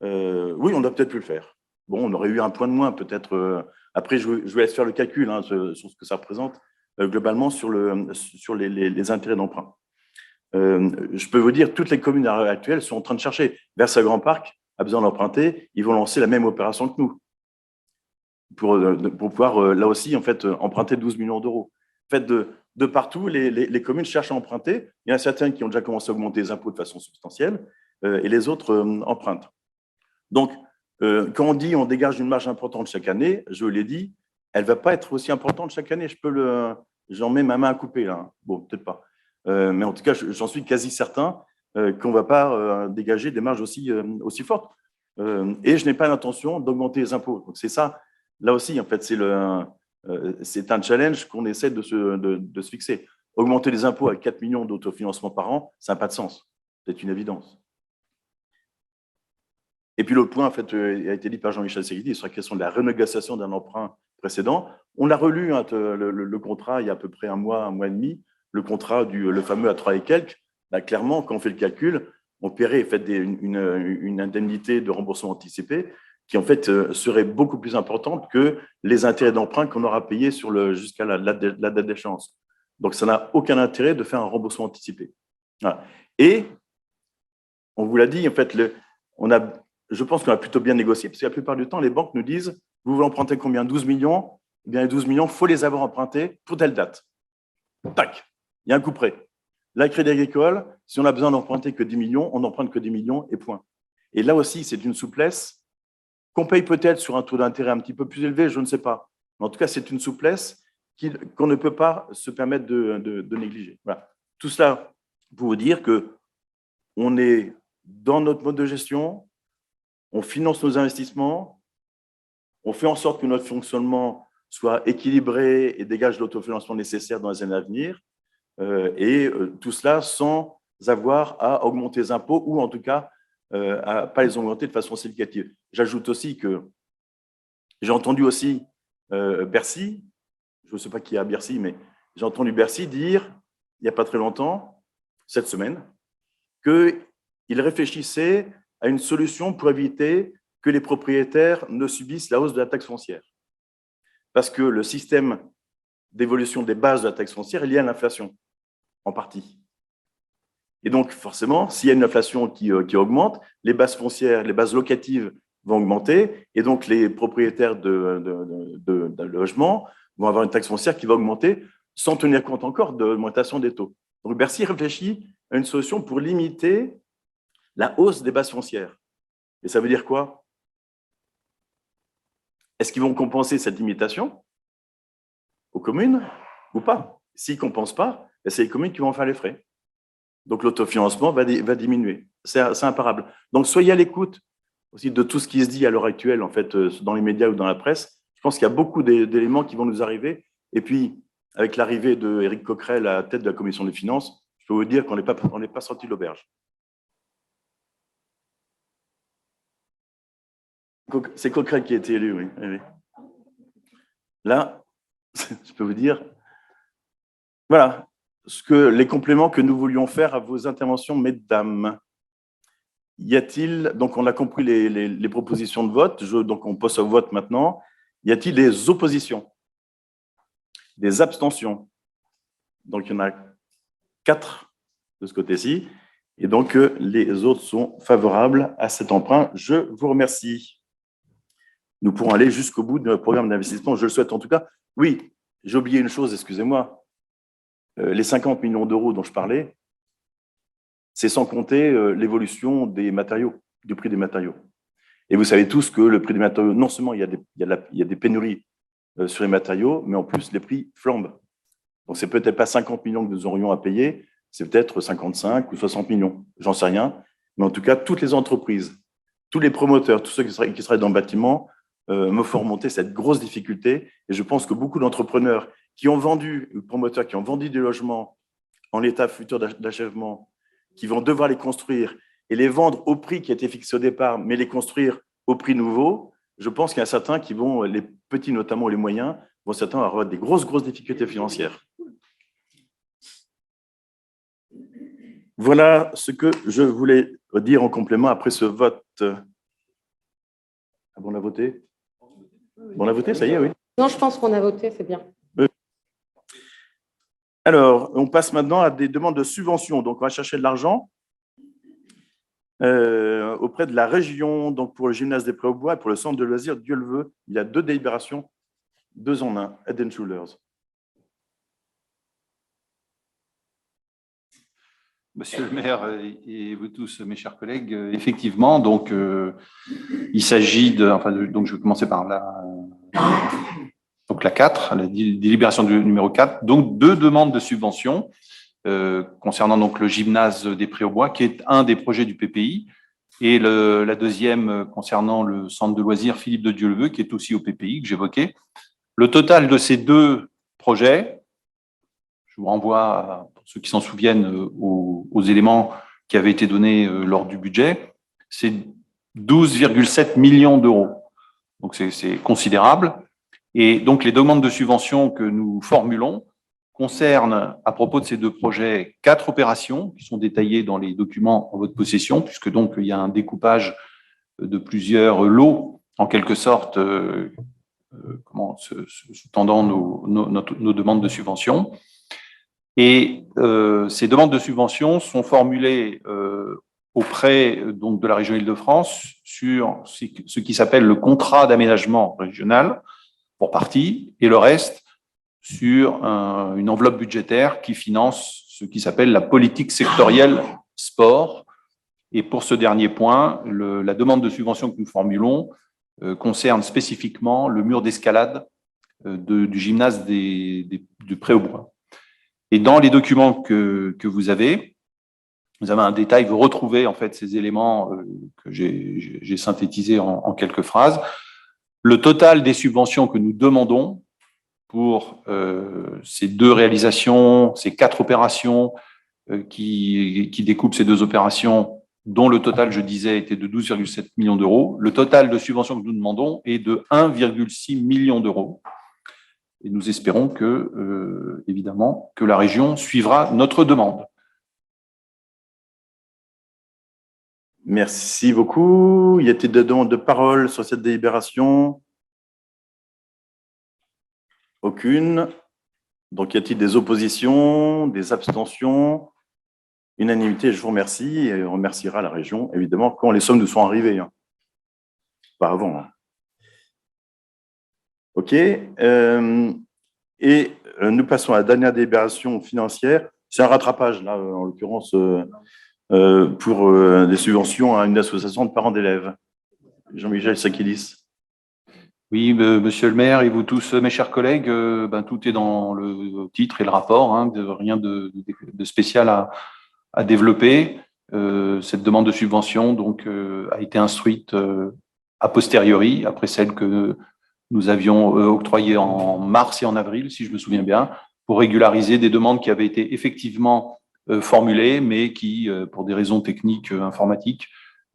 S1: on aurait peut-être pu le faire. Bon, on aurait eu un point de moins, peut-être. Après, je vous laisse faire le calcul hein, sur ce que ça représente globalement sur les intérêts d'emprunt. Je peux vous dire, toutes les communes actuelles sont en train de chercher. Versailles Grand Parc a besoin d'emprunter, ils vont lancer la même opération que nous pour pouvoir, là aussi, en fait, emprunter 12 millions d'euros. En fait, de partout, les communes cherchent à emprunter. Il y en a certaines qui ont déjà commencé à augmenter les impôts de façon substantielle et les autres empruntent. Donc, quand on dit on dégage une marge importante chaque année, je l'ai dit, elle ne va pas être aussi importante chaque année. J'en mets ma main à couper, là. Bon, peut-être pas. Mais en tout cas, j'en suis quasi certain qu'on ne va pas dégager des marges aussi fortes. Et je n'ai pas l'intention d'augmenter les impôts. Donc, c'est ça, là aussi, en fait, c'est un challenge qu'on essaie de se fixer. Augmenter les impôts à 4 millions d'autofinancement par an, ça n'a pas de sens. C'est une évidence. Et puis l'autre point, en fait, a été dit par Jean-Michel Seguidi sur la question de la renégociation d'un emprunt précédent. On l'a relu, hein, le contrat, il y a à peu près un mois et demi, le contrat, le fameux à 3 et quelques. Là, clairement, quand on fait le calcul, on paierait une indemnité de remboursement anticipé qui, en fait, serait beaucoup plus importante que les intérêts d'emprunt qu'on aura payés jusqu'à la date d'échéance. Donc, ça n'a aucun intérêt de faire un remboursement anticipé. Voilà. Et, on vous l'a dit, en fait, je pense qu'on a plutôt bien négocié, parce que la plupart du temps, les banques nous disent, vous voulez emprunter combien? 12 millions? Eh bien, les 12 millions, il faut les avoir empruntés pour telle date. Tac, il y a un coup près. La Crédit Agricole, si on a besoin d'emprunter que 10 millions, on n'emprunte que 10 millions et point. Et là aussi, c'est une souplesse qu'on paye peut-être sur un taux d'intérêt un petit peu plus élevé, je ne sais pas. Mais en tout cas, c'est une souplesse qu'on ne peut pas se permettre de négliger. Voilà. Tout cela pour vous dire qu'on est dans notre mode de gestion, on finance nos investissements, on fait en sorte que notre fonctionnement soit équilibré et dégage l'autofinancement nécessaire dans les années à venir, tout cela sans avoir à augmenter les impôts ou en tout cas à ne pas les augmenter de façon significative. J'ajoute aussi que j'ai entendu aussi Bercy, je ne sais pas qui est à Bercy, mais j'ai entendu Bercy dire, il n'y a pas très longtemps, cette semaine, qu'il réfléchissait à une solution pour éviter que les propriétaires ne subissent la hausse de la taxe foncière. Parce que le système d'évolution des bases de la taxe foncière est lié à l'inflation, en partie. Et donc, forcément, s'il y a une inflation qui augmente, les bases foncières, les bases locatives vont augmenter, et donc les propriétaires de logements vont avoir une taxe foncière qui va augmenter sans tenir compte encore de l'augmentation des taux. Donc, Bercy réfléchit à une solution pour limiter la hausse des bases foncières. Et ça veut dire quoi? Est-ce qu'ils vont compenser cette limitation aux communes ou pas? S'ils ne compensent pas, c'est les communes qui vont faire les frais. Donc, l'autofinancement va diminuer. C'est imparable. Donc, soyez à l'écoute aussi de tout ce qui se dit à l'heure actuelle, en fait, dans les médias ou dans la presse. Je pense qu'il y a beaucoup d'éléments qui vont nous arriver. Et puis, avec l'arrivée d'Éric Coquerel à la tête de la commission des finances, je peux vous dire qu'on n'est pas sorti de l'auberge. C'est Coquerel qui a été élu, oui. Là, je peux vous dire, voilà, les compléments que nous voulions faire à vos interventions, mesdames. Y a-t-il, donc on a compris les propositions de vote, donc on passe au vote maintenant. Y a-t-il des oppositions? Des abstentions? Donc il y en a 4 de ce côté-ci, et donc les autres sont favorables à cet emprunt. Je vous remercie. Nous pourrons aller jusqu'au bout de notre programme d'investissement, je le souhaite en tout cas. Oui, j'ai oublié une chose, excusez-moi. Les 50 millions d'euros dont je parlais, c'est sans compter l'évolution des matériaux, du prix des matériaux. Et vous savez tous que le prix des matériaux, non seulement il y a des pénuries sur les matériaux, mais en plus les prix flambent. Donc c'est peut-être pas 50 millions que nous aurions à payer, c'est peut-être 55 ou 60 millions, j'en sais rien. Mais en tout cas, toutes les entreprises, tous les promoteurs, tous ceux qui seraient dans le bâtiment, me font remonter cette grosse difficulté. Et je pense que beaucoup d'entrepreneurs promoteurs qui ont vendu des logements en l'état futur d'achèvement, qui vont devoir les construire et les vendre au prix qui a été fixé au départ, mais les construire au prix nouveau, je pense qu'il y en a certains qui vont, les petits notamment, les moyens, vont certains avoir des grosses difficultés financières. Voilà ce que je voulais dire en complément après ce vote. Ah bon, on a voté? On a voté, ça y est, oui.
S4: Non, je pense qu'on a voté, c'est bien.
S1: Alors, on passe maintenant à des demandes de subventions. Donc, on va chercher de l'argent auprès de la région, donc pour le gymnase des Prés-aux-Bois et pour le centre de loisirs Dieu le veut. Il y a 2 délibérations, 2 en 1, Head & Shoulders.
S3: Monsieur le maire et vous tous, mes chers collègues, effectivement, donc il s'agit donc je vais commencer par la 4, la délibération du numéro 4, donc 2 demandes de subvention concernant donc le gymnase des Prés-aux-Bois, qui est un des projets du PPI, et la deuxième concernant le centre de loisirs Philippe de Dieu-le-Veut, qui est aussi au PPI, que j'évoquais. Le total de ces 2 projets, je vous renvoie, pour ceux qui s'en souviennent, aux éléments qui avaient été donnés lors du budget, c'est 12,7 millions d'euros. Donc, c'est considérable. Et donc, les demandes de subvention que nous formulons concernent, à propos de ces deux projets, 4 opérations qui sont détaillées dans les documents en votre possession, puisque donc il y a un découpage de plusieurs lots, en quelque sorte, sous-tendant nos demandes de subvention. Et ces demandes de subvention sont formulées auprès donc, de la région Île-de-France sur ce qui s'appelle le contrat d'aménagement régional, pour partie, et le reste sur une enveloppe budgétaire qui finance ce qui s'appelle la politique sectorielle sport. Et pour ce dernier point, la demande de subvention que nous formulons concerne spécifiquement le mur d'escalade du gymnase du Pré-aux-Bois. Et dans les documents que vous avez un détail, vous retrouvez en fait ces éléments que j'ai synthétisés en quelques phrases. Le total des subventions que nous demandons pour ces 2 réalisations, ces 4 opérations qui découpent ces 2 opérations, dont le total, je disais, était de 12,7 millions d'euros. Le total de subventions que nous demandons est de 1,6 million d'euros. Et nous espérons que, évidemment, que la région suivra notre demande.
S1: Merci beaucoup. Y a-t-il des demandes de parole sur cette délibération? Aucune. Donc, y a-t-il des oppositions, des abstentions? Unanimité, je vous remercie et on remerciera la région, évidemment, quand les sommes nous sont arrivées. Hein. Pas avant. Hein. OK. Et nous passons à la dernière délibération financière. C'est un rattrapage, là, en l'occurrence, pour des subventions à une association de parents d'élèves. Jean-Michel Sakilis.
S3: Oui, monsieur le maire et vous tous, mes chers collègues, tout est dans le titre et le rapport, hein, rien de spécial à développer. Cette demande de subvention donc, a été instruite a posteriori, après celle que nous avions octroyée en mars et en avril, si je me souviens bien, pour régulariser des demandes qui avaient été effectivement formulées, mais qui, pour des raisons techniques informatiques,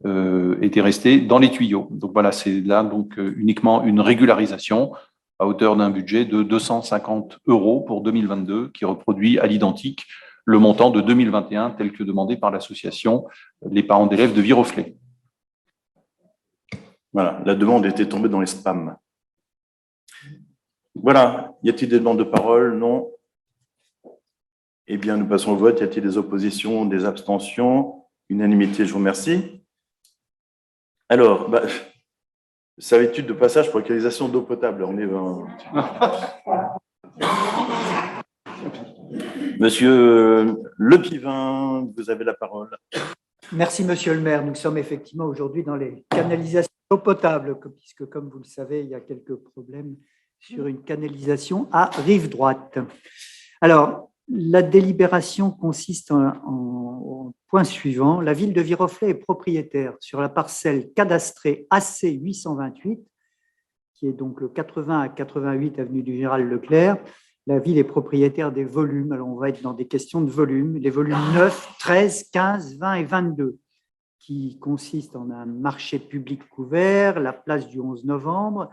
S3: étaient restées dans les tuyaux. Donc voilà, c'est là donc uniquement une régularisation à hauteur d'un budget de 250 € pour 2022, qui reproduit à l'identique le montant de 2021 tel que demandé par l'association Les Parents d'élèves de Viroflay.
S1: Voilà, la demande était tombée dans les spams. Voilà, y a-t-il des demandes de parole? Non. Eh bien, nous passons au vote. Y a-t-il des oppositions, des abstentions? Unanimité, je vous remercie. Alors, servitude de passage pour localisation d'eau potable. On est Monsieur Lepivin, vous avez la parole.
S6: Merci, monsieur le maire. Nous sommes effectivement aujourd'hui dans les canalisations d'eau potable, puisque, comme vous le savez, il y a quelques problèmes sur une canalisation à rive droite. Alors, la délibération consiste en point suivant. La ville de Viroflay est propriétaire sur la parcelle cadastrée AC 828, qui est donc le 80 à 88 avenue du Général Leclerc. La ville est propriétaire des volumes. Alors, on va être dans des questions de volumes. Les volumes 9, 13, 15, 20 et 22, qui consistent en un marché public couvert, la place du 11 novembre,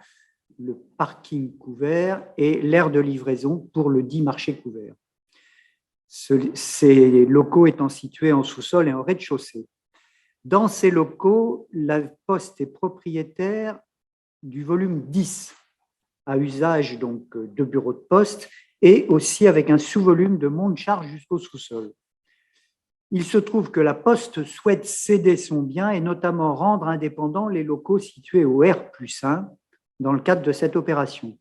S6: le parking couvert et l'aire de livraison pour le dit marché couvert. Ces locaux étant situés en sous-sol et en rez-de-chaussée. Dans ces locaux, la Poste est propriétaire du volume 10, à usage donc de bureau de poste, et aussi avec un sous-volume de monte-charge jusqu'au sous-sol. Il se trouve que la Poste souhaite céder son bien et notamment rendre indépendants les locaux situés au R+1 dans le cadre de cette opération.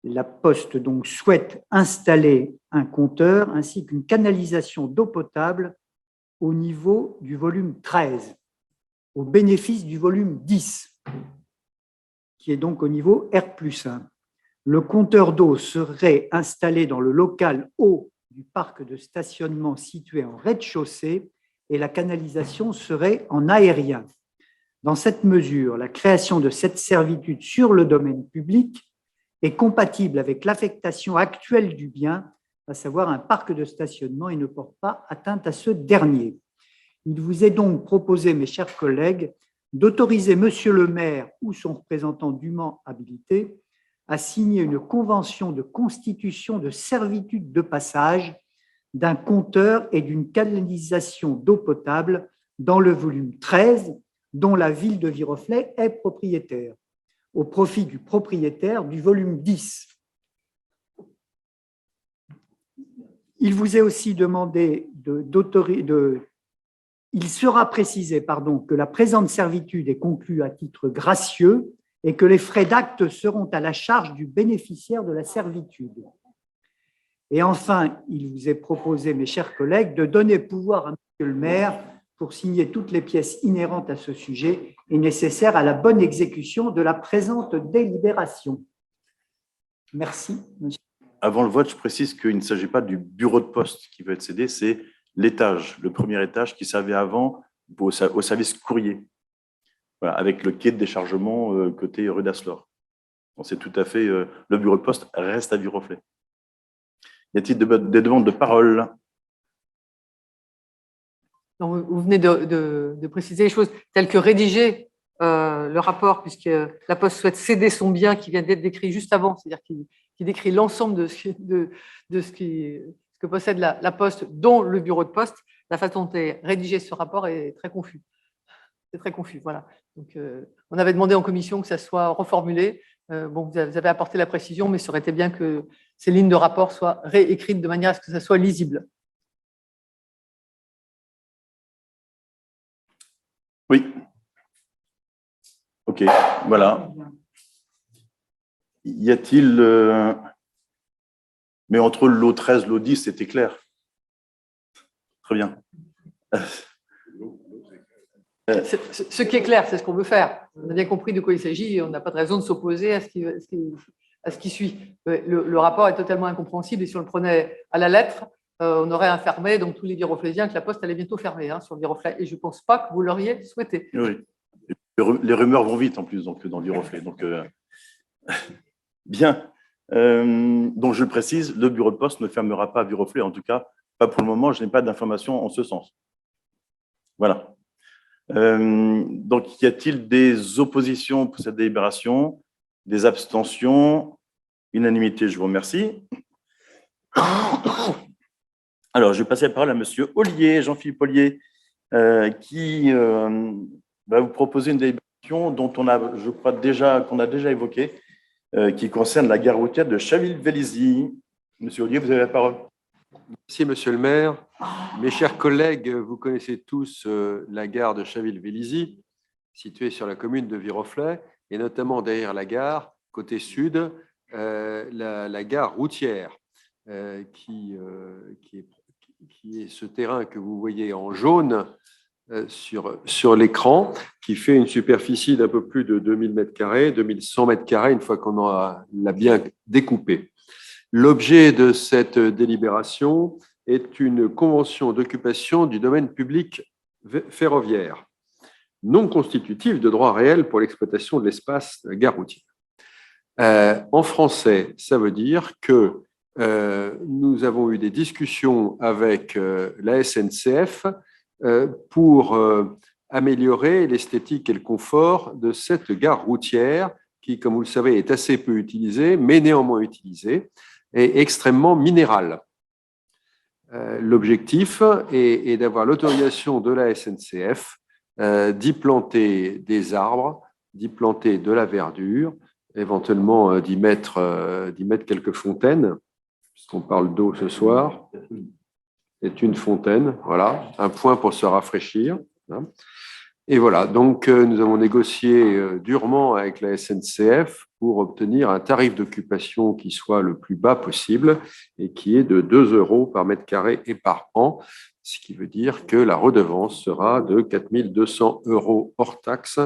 S6: La Poste donc souhaite installer un compteur ainsi qu'une canalisation d'eau potable au niveau du volume 13, au bénéfice du volume 10, qui est donc au niveau R+1. Le compteur d'eau serait installé dans le local haut du parc de stationnement situé en rez-de-chaussée et la canalisation serait en aérien. Dans cette mesure, la création de cette servitude sur le domaine public est compatible avec l'affectation actuelle du bien, à savoir un parc de stationnement, et ne porte pas atteinte à ce dernier. Il vous est donc proposé, mes chers collègues, d'autoriser Monsieur le maire ou son représentant dûment habilité à signer une convention de constitution de servitude de passage d'un compteur et d'une canalisation d'eau potable dans le volume 13, dont la ville de Viroflay est propriétaire, au profit du propriétaire du volume 10. Il vous est aussi demandé il sera précisé que la présente servitude est conclue à titre gracieux et que les frais d'acte seront à la charge du bénéficiaire de la servitude. Et enfin, il vous est proposé, mes chers collègues, de donner pouvoir à Monsieur le maire pour signer toutes les pièces inhérentes à ce sujet et nécessaires à la bonne exécution de la présente délibération. Merci, monsieur.
S1: Avant le vote, je précise qu'il ne s'agit pas du bureau de poste qui peut être cédé, c'est l'étage, le premier étage qui servait avant au service courrier, voilà, avec le quai de déchargement côté rue d'Asselor. C'est tout à fait, le bureau de poste reste à Viroflay. Y a-t-il des demandes de parole?
S5: Non, vous venez de préciser les choses telles que rédiger le rapport, puisque la Poste souhaite céder son bien qui vient d'être décrit juste avant, c'est-à-dire qu'il décrit l'ensemble de ce que possède la Poste, dont le bureau de poste. La façon dont est rédigé ce rapport est très confus. C'est très confus, voilà. Donc, on avait demandé en commission que ça soit reformulé. Bon, vous avez apporté la précision, mais ça aurait été bien que ces lignes de rapport soient réécrites de manière à ce que ça soit lisible.
S1: Oui. OK, voilà. Y a-t-il... Mais entre l'eau 13 et l'eau 10, c'était clair. Très bien.
S5: Ce qui est clair, c'est ce qu'on veut faire. On a bien compris de quoi il s'agit et on n'a pas de raison de s'opposer à ce qui suit. Le rapport est totalement incompréhensible et si on le prenait à la lettre, on aurait informé donc tous les Viroflaysiens que la Poste allait bientôt fermer sur Viroflay et je ne pense pas que vous l'auriez souhaité.
S1: Oui. Les rumeurs vont vite en plus donc, dans Viroflay. Donc, bien. Donc, je le précise, le bureau de poste ne fermera pas à Viroflay. En tout cas, pas pour le moment. Je n'ai pas d'informations en ce sens. Voilà. Donc, y a-t-il des oppositions pour cette délibération? Des abstentions? Unanimité, je vous remercie. Alors, je vais passer la parole à Monsieur Ollier, Jean-Philippe Ollier, qui va vous proposer une délibération dont on a, je crois déjà, qu'on a déjà évoqué, qui concerne la gare routière de Chaville-Vélizy. Monsieur Ollier, vous avez la parole.
S7: Merci, monsieur le maire. Mes chers collègues, vous connaissez tous la gare de Chaville-Vélizy, située sur la commune de Viroflay, et notamment derrière la gare, côté sud, la gare routière, qui est ce terrain que vous voyez en jaune sur l'écran, qui fait une superficie d'un peu plus de 2000 m², 2100 m², une fois qu'on l'a bien découpé. L'objet de cette délibération est une convention d'occupation du domaine public ferroviaire, non constitutive de droit réel pour l'exploitation de l'espace de la gare routière. En français, ça veut dire que nous avons eu des discussions avec la SNCF pour améliorer l'esthétique et le confort de cette gare routière qui, comme vous le savez, est assez peu utilisée, mais néanmoins utilisée, et extrêmement minérale. L'objectif est d'avoir l'autorisation de la SNCF d'y planter des arbres, d'y planter de la verdure, éventuellement d'y mettre quelques fontaines, puisqu'on parle d'eau ce soir. C'est une fontaine, voilà, un point pour se rafraîchir. Et voilà, donc nous avons négocié durement avec la SNCF pour obtenir un tarif d'occupation qui soit le plus bas possible et qui est de 2 € par mètre carré et par an, ce qui veut dire que la redevance sera de 4 200 € hors taxe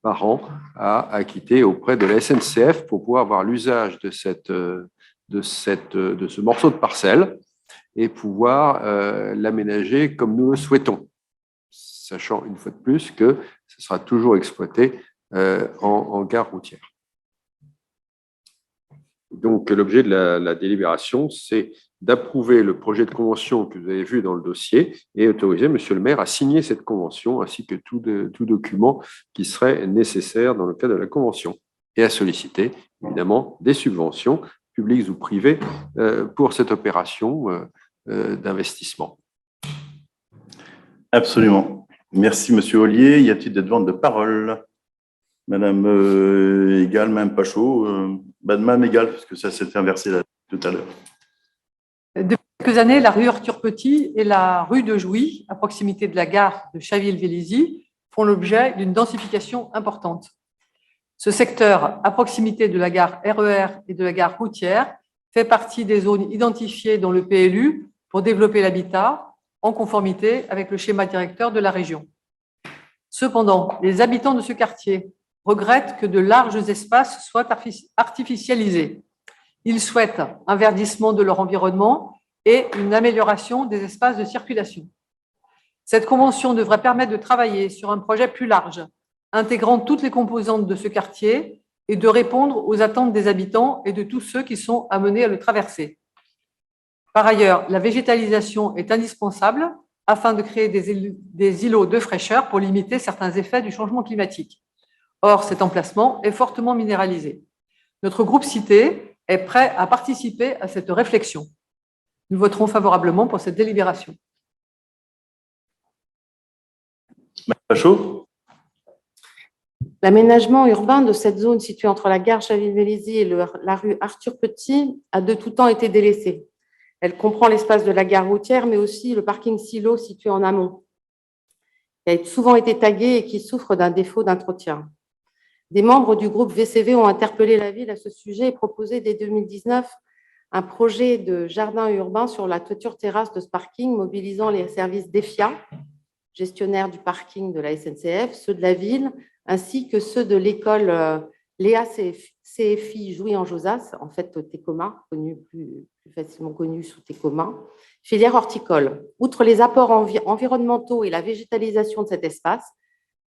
S7: par an à acquitter auprès de la SNCF pour pouvoir avoir l'usage de ce morceau de parcelle et pouvoir l'aménager comme nous le souhaitons, sachant une fois de plus que ce sera toujours exploité en gare routière. Donc, l'objet de la délibération, c'est d'approuver le projet de convention que vous avez vu dans le dossier et autoriser Monsieur le maire à signer cette convention ainsi que tout document qui serait nécessaire dans le cadre de la convention et à solliciter évidemment des subventions publiques ou privées pour cette opération d'investissement.
S1: Absolument. Merci, Monsieur Ollier. Y a-t-il des demandes de parole? Madame Egal, Madame Pachot, Madame Egal, parce que ça s'était inversé là, tout à l'heure.
S5: Depuis quelques années, la rue Arthur Petit et la rue de Jouy, à proximité de la gare de Chaville-Vélizy, font l'objet d'une densification importante. Ce secteur, à proximité de la gare RER et de la gare routière, fait partie des zones identifiées dans le PLU pour développer l'habitat en conformité avec le schéma directeur de la région. Cependant, les habitants de ce quartier regrettent que de larges espaces soient artificialisés. Ils souhaitent un verdissement de leur environnement et une amélioration des espaces de circulation. Cette convention devrait permettre de travailler sur un projet plus large, intégrant toutes les composantes de ce quartier et de répondre aux attentes des habitants et de tous ceux qui sont amenés à le traverser. Par ailleurs, la végétalisation est indispensable afin de créer des îlots de fraîcheur pour limiter certains effets du changement climatique. Or, cet emplacement est fortement minéralisé. Notre groupe cité est prêt à participer à cette réflexion. Nous voterons favorablement pour cette délibération.
S1: Madame Pachot?
S4: L'aménagement urbain de cette zone située entre la gare Chaville-Vélizy et la rue Arthur Petit a de tout temps été délaissée. Elle comprend l'espace de la gare routière, mais aussi le parking silo situé en amont, qui a souvent été tagué et qui souffre d'un défaut d'entretien. Des membres du groupe VCV ont interpellé la ville à ce sujet et proposé dès 2019 un projet de jardin urbain sur la toiture terrasse de ce parking, mobilisant les services d'EFIA, gestionnaire du parking de la SNCF, ceux de la ville, ainsi que ceux de l'école Léa CFI Jouy-en-Josas, en fait Técoma, plus facilement connu sous Técoma, filière horticole. Outre les apports environnementaux et la végétalisation de cet espace,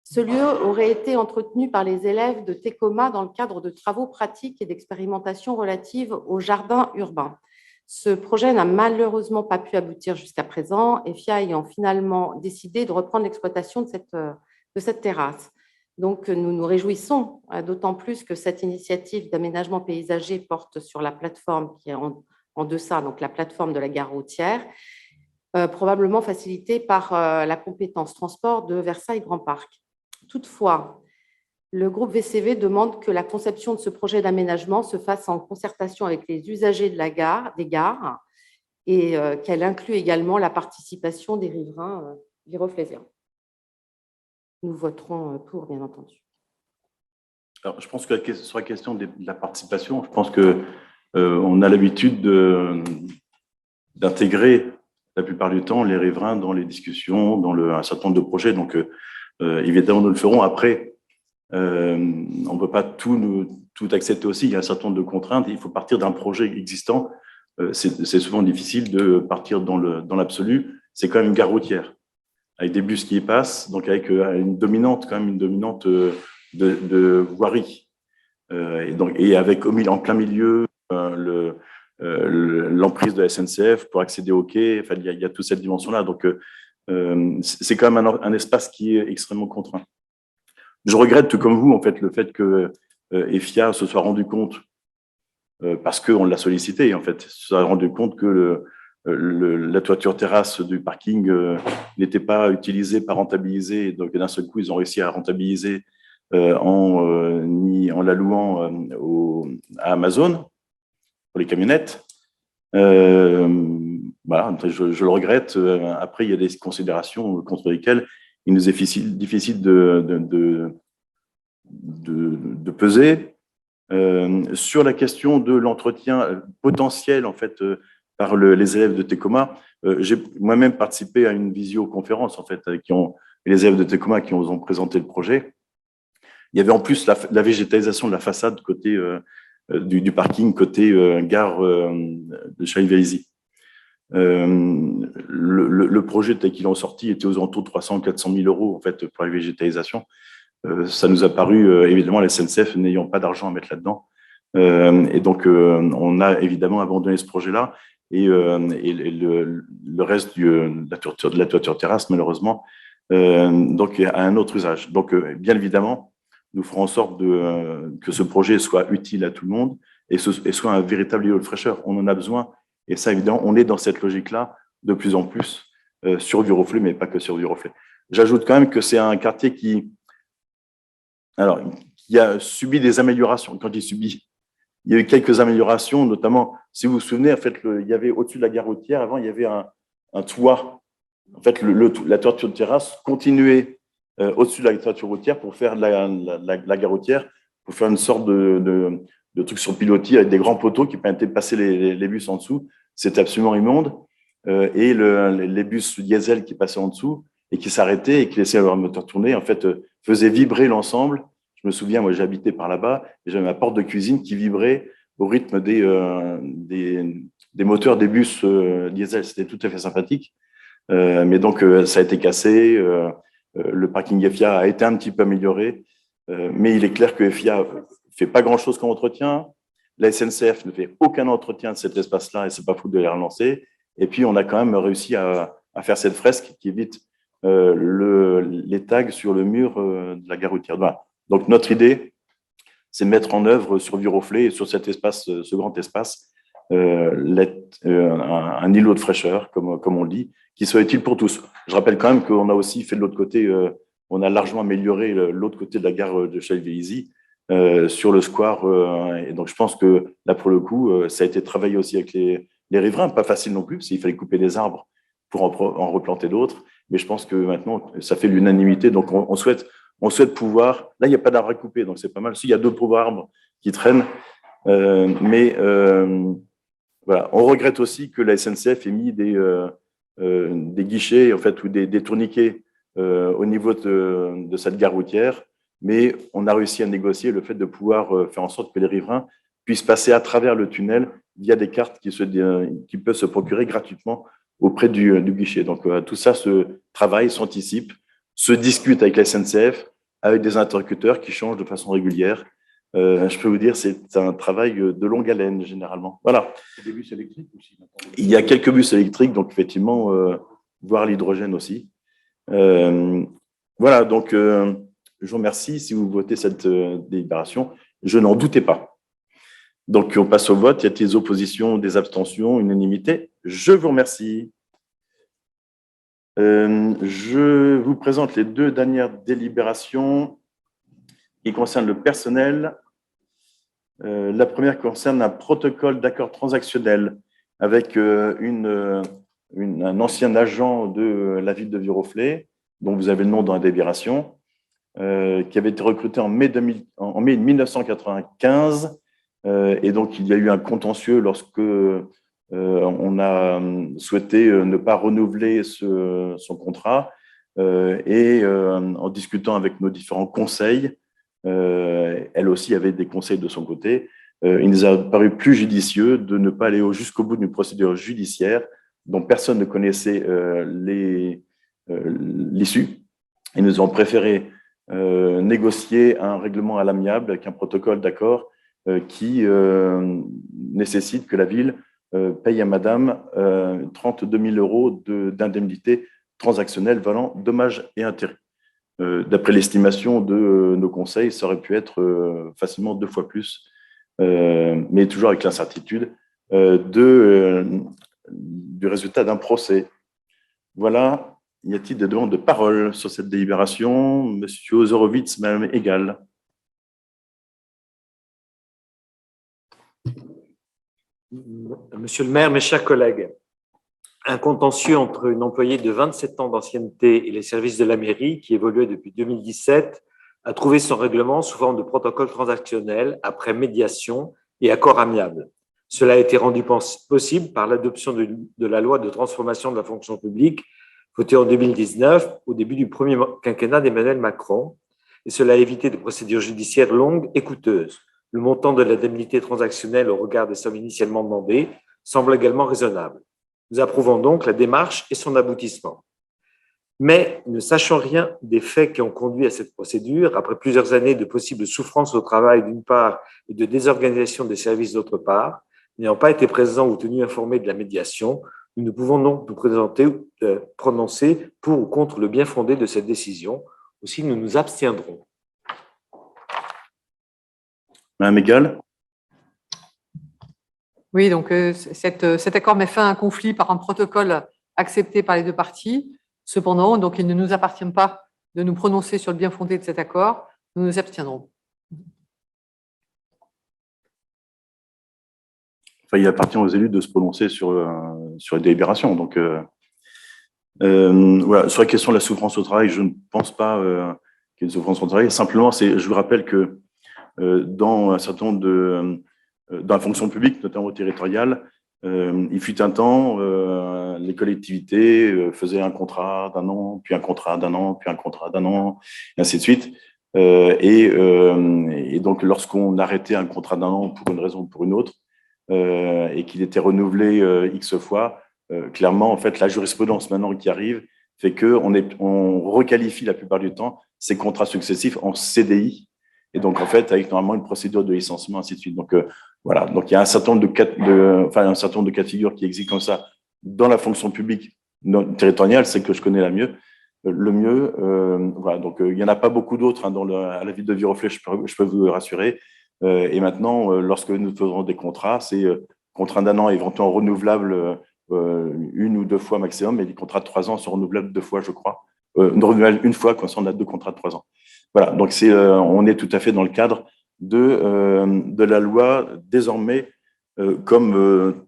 S4: ce lieu aurait été entretenu par les élèves de Técoma dans le cadre de travaux pratiques et d'expérimentations relatives au jardin urbain. Ce projet n'a malheureusement pas pu aboutir jusqu'à présent, EFIA ayant finalement décidé de reprendre l'exploitation de cette terrasse. Donc, nous nous réjouissons, d'autant plus que cette initiative d'aménagement paysager porte sur la plateforme qui est en deçà, donc la plateforme de la gare routière, probablement facilitée par la compétence transport de Versailles Grand Parc. Toutefois, le groupe VCV demande que la conception de ce projet d'aménagement se fasse en concertation avec les usagers de des gares et qu'elle inclue également la participation des riverains viroflésiens. Nous voterons pour, bien entendu.
S1: Alors, je pense que sur la question de la participation, je pense qu'on a l'habitude d'intégrer la plupart du temps les riverains dans les discussions, dans un certain nombre de projets. Donc, évidemment, nous le ferons. Après, on ne peut pas tout accepter aussi. Il y a un certain nombre de contraintes. Il faut partir d'un projet existant. C'est souvent difficile de partir dans l'absolu. C'est quand même une gare routière, avec des bus qui y passent, donc avec une dominante de voirie. Et avec en plein milieu l'emprise de la SNCF pour accéder au quai. Enfin, il y a toute cette dimension-là. Donc, c'est quand même un espace qui est extrêmement contraint. Je regrette, tout comme vous, en fait, le fait que EFIA se soit rendu compte, parce qu'on l'a sollicité, en fait, se soit rendu compte que la toiture terrasse du parking n'était pas utilisée, pas rentabilisée. Et donc, d'un seul coup, ils ont réussi à rentabiliser en la louant à Amazon pour les camionnettes. Voilà, je le regrette. Après, il y a des considérations contre lesquelles il nous est difficile de peser. Sur la question de l'entretien potentiel, en fait, par les élèves de Técoma, j'ai moi-même participé à une visioconférence, en fait, avec les élèves de Técoma qui ont présenté le projet. Il y avait en plus la végétalisation de la façade côté du parking, côté gare de Chaville-Vélizy. Le projet tel qu'il en sorti était aux alentours de 300 000 à 400 000 euros en fait, pour la végétalisation. Ça nous a paru, évidemment, la SNCF n'ayant pas d'argent à mettre là-dedans, Et donc, on a évidemment abandonné ce projet-là et le reste de la toiture terrasse, malheureusement, donc a un autre usage. Donc, bien évidemment, nous ferons en sorte que ce projet soit utile à tout le monde et soit un véritable îlot de fraîcheur. On en a besoin. Et ça, évidemment, on est dans cette logique-là de plus en plus sur Viroflay, mais pas que sur Viroflay. J'ajoute quand même que c'est un quartier qui a subi des améliorations. Quand il subit, il y a eu quelques améliorations, notamment, si vous vous souvenez, en fait, il y avait au-dessus de la gare routière, avant, il y avait un toit. En fait, la toiture de terrasse continuait au-dessus de la toiture routière pour faire la gare routière, pour faire une sorte de truc sur pilotis avec des grands poteaux qui permettaient de passer les bus en dessous. C'était absolument immonde. Et les bus diesel qui passaient en dessous et qui s'arrêtaient et qui laissaient leur moteur tourner, en fait, faisaient vibrer l'ensemble. Je me souviens, moi, j'habitais par là-bas et j'avais ma porte de cuisine qui vibrait au rythme des moteurs des bus diesel. C'était tout à fait sympathique. Mais donc, ça a été cassé. Le parking FIA a été un petit peu amélioré. Mais il est clair que FIA ne fait pas grand-chose comme entretien. La SNCF ne fait aucun entretien de cet espace-là et c'est pas fou de les relancer. Et puis, on a quand même réussi à faire cette fresque qui évite les tags sur le mur de la gare routière. Voilà. Donc, notre idée, c'est de mettre en œuvre sur Viroflay et sur cet espace, ce grand espace, un îlot de fraîcheur, comme on le dit, qui soit utile pour tous. Je rappelle quand même qu'on a aussi fait de l'autre côté, on a largement amélioré l'autre côté de la gare de Chaville-Vélizy sur le square. Et donc, je pense que là, pour le coup, ça a été travaillé aussi avec les riverains. Pas facile non plus, parce qu'il fallait couper des arbres pour en replanter d'autres. Mais je pense que maintenant, ça fait l'unanimité. Donc, on souhaite pouvoir. Là, il n'y a pas d'arbre à couper, donc c'est pas mal. S'il y a d'autres pauvres arbres qui traînent, mais voilà. On regrette aussi que la SNCF ait mis des guichets en fait ou des tourniquets au niveau de cette gare routière, mais on a réussi à négocier le fait de pouvoir faire en sorte que les riverains puissent passer à travers le tunnel via des cartes qui peuvent se procurer gratuitement auprès du guichet. Donc tout ça se travaille, s'anticipe, se discute avec la SNCF, avec des interlocuteurs qui changent de façon régulière. Je peux vous dire, c'est un travail de longue haleine, généralement. Voilà.
S3: Des bus électriques aussi.
S1: Il y a quelques bus électriques, donc effectivement, voire l'hydrogène aussi. Voilà, donc je vous remercie si vous votez cette délibération. Je n'en doutais pas. Donc, on passe au vote. Y a-t-il des oppositions, des abstentions, unanimité? Je vous remercie. Je vous présente les deux dernières délibérations qui concernent le personnel. La première concerne un protocole d'accord transactionnel avec un ancien agent de la ville de Viroflay, dont vous avez le nom dans la délibération, qui avait été recruté en mai 1995. Et donc, il y a eu un contentieux lorsque on a souhaité ne pas renouveler son contrat. Et en discutant avec nos différents conseils, elle aussi avait des conseils de son côté. Il nous a paru plus judicieux de ne pas aller jusqu'au bout d'une procédure judiciaire dont personne ne connaissait l'issue. Et nous avons préféré négocier un règlement à l'amiable avec un protocole d'accord qui nécessite que la ville paye à madame 32 000 € d'indemnité transactionnelle valant dommages et intérêts. D'après l'estimation de nos conseils, ça aurait pu être facilement 2 fois plus, mais toujours avec l'incertitude du résultat d'un procès. Voilà. Y a-t-il des demandes de parole sur cette délibération? Monsieur Ozorowicz, Madame Egal.
S8: Monsieur le maire, mes chers collègues, un contentieux entre une employée de 27 ans d'ancienneté et les services de la mairie, qui évoluait depuis 2017, a trouvé son règlement sous forme de protocole transactionnel après médiation et accord amiable. Cela a été rendu possible par l'adoption de la loi de transformation de la fonction publique votée en 2019 au début du premier quinquennat d'Emmanuel Macron, et cela a évité des procédures judiciaires longues et coûteuses. Le montant de l'indemnité transactionnelle au regard des sommes initialement demandées semble également raisonnable. Nous approuvons donc la démarche et son aboutissement. Mais ne sachant rien des faits qui ont conduit à cette procédure, après plusieurs années de possibles souffrances au travail d'une part et de désorganisation des services d'autre part, n'ayant pas été présents ou tenus informés de la médiation, nous ne pouvons donc nous prononcer pour ou contre le bien fondé de cette décision. Aussi, nous nous abstiendrons.
S1: Madame Egal.
S5: Oui, donc cet accord met fin à un conflit par un protocole accepté par les deux parties. Cependant, donc, il ne nous appartient pas de nous prononcer sur le bien fondé de cet accord. Nous nous abstiendrons.
S1: Enfin, il appartient aux élus de se prononcer sur la délibération. Donc, voilà. Sur la question de la souffrance au travail, je ne pense pas qu'il y ait une souffrance au travail. Simplement, je vous rappelle que dans un certain nombre dans la fonction publique, notamment territoriale, il fut un temps, les collectivités faisaient un contrat d'un an, puis un contrat d'un an, puis un contrat d'un an, et ainsi de suite. Et donc, lorsqu'on arrêtait un contrat d'un an pour une raison ou pour une autre, et qu'il était renouvelé X fois, clairement, en fait, la jurisprudence maintenant qui arrive fait qu'on requalifie la plupart du temps ces contrats successifs en CDI, et donc, en fait, avec normalement une procédure de licenciement, ainsi de suite. Donc, voilà. Donc, il y a un certain nombre un certain nombre de cas de figure qui existent comme ça dans la fonction publique territoriale, c'est que je connais le mieux. Voilà. Donc, il n'y en a pas beaucoup d'autres à la ville de Viroflay, je peux vous rassurer. Et maintenant, lorsque nous faisons des contrats, c'est contrat d'un an éventuellement renouvelable une ou deux fois maximum, et les contrats de 3 ans sont renouvelables 2 fois, je crois. Renouvelables une fois quand on a 2 contrats de 3 ans. Voilà, donc on est tout à fait dans le cadre de la loi désormais, comme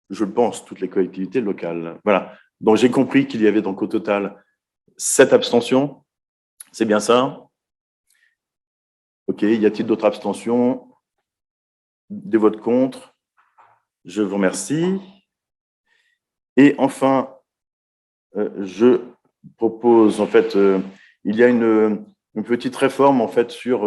S1: je pense toutes les collectivités locales. Voilà, donc j'ai compris qu'il y avait donc au total 7 abstentions, c'est bien ça? Ok, y a-t-il d'autres abstentions? Des votes contre? Je vous remercie. Et enfin, je propose, en fait, il y a une petite réforme en fait sur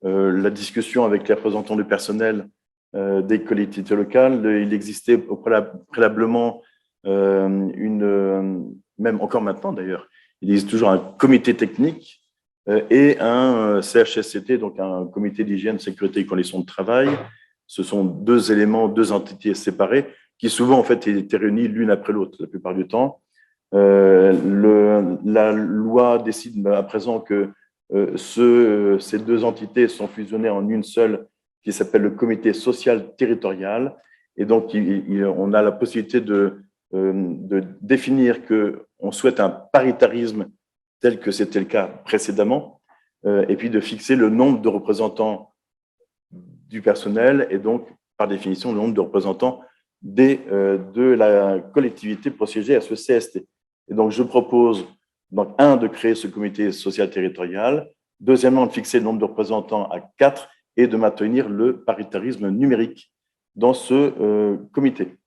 S1: la discussion avec les représentants du personnel des collectivités locales. Il existait préalablement même encore maintenant d'ailleurs, il existe toujours un comité technique et un CHSCT, donc un comité d'hygiène, sécurité et conditions de travail. Ce sont 2 éléments, 2 entités séparées qui souvent en fait étaient réunies l'une après l'autre la plupart du temps. La loi décide à présent que ces 2 entités sont fusionnées en une seule qui s'appelle le comité social territorial. Et donc, on a la possibilité de définir qu'on souhaite un paritarisme tel que c'était le cas précédemment, et puis de fixer le nombre de représentants du personnel et donc, par définition, le nombre de représentants de la collectivité pour siéger à ce CST. Et donc, je propose, donc, 1, de créer ce comité social territorial, deuxièmement, de fixer le nombre de représentants à 4 et de maintenir le paritarisme numérique dans ce comité.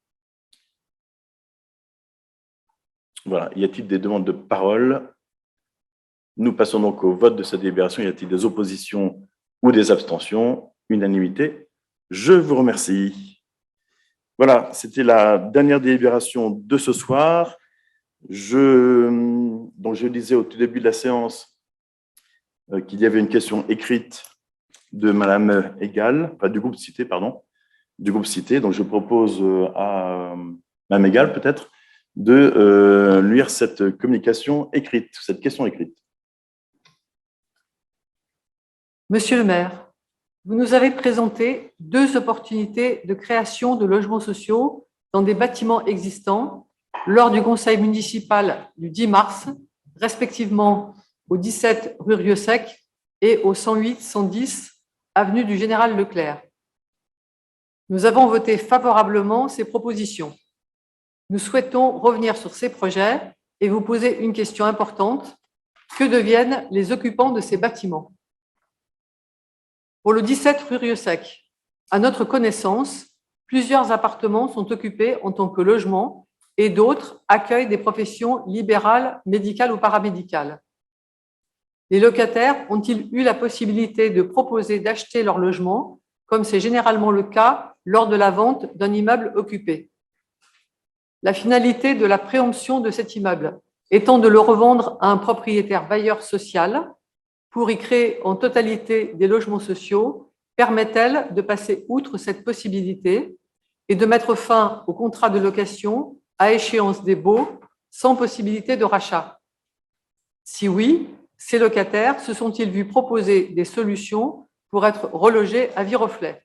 S1: Voilà. Y a-t-il des demandes de parole? Nous passons donc au vote de cette délibération. Y a-t-il des oppositions ou des abstentions? Unanimité. Je vous remercie. Voilà, c'était la dernière délibération de ce soir. Donc je disais au tout début de la séance qu'il y avait une question écrite de Madame Egal, enfin du groupe Cité, pardon, du groupe Cité. Donc je propose à Madame Egal peut-être de lire cette communication écrite, cette question écrite.
S5: Monsieur le maire, vous nous avez présenté 2 opportunités de création de logements sociaux dans des bâtiments existants lors du conseil municipal du 10 mars, respectivement au 17 rue Rieussec et au 108-110 avenue du Général Leclerc. Nous avons voté favorablement ces propositions. Nous souhaitons revenir sur ces projets et vous poser une question importante. Que deviennent les occupants de ces bâtiments? Pour le 17 rue Rieussec, à notre connaissance, plusieurs appartements sont occupés en tant que logement et d'autres accueillent des professions libérales, médicales ou paramédicales. Les locataires ont-ils eu la possibilité de proposer d'acheter leur logement, comme c'est généralement le cas lors de la vente d'un immeuble occupé? La finalité de la préemption de cet immeuble étant de le revendre à un propriétaire bailleur social pour y créer en totalité des logements sociaux permet-elle de passer outre cette possibilité et de mettre fin au contrat de location à échéance des baux sans possibilité de rachat? Si oui, ces locataires se sont-ils vus proposer des solutions pour être relogés à Viroflay?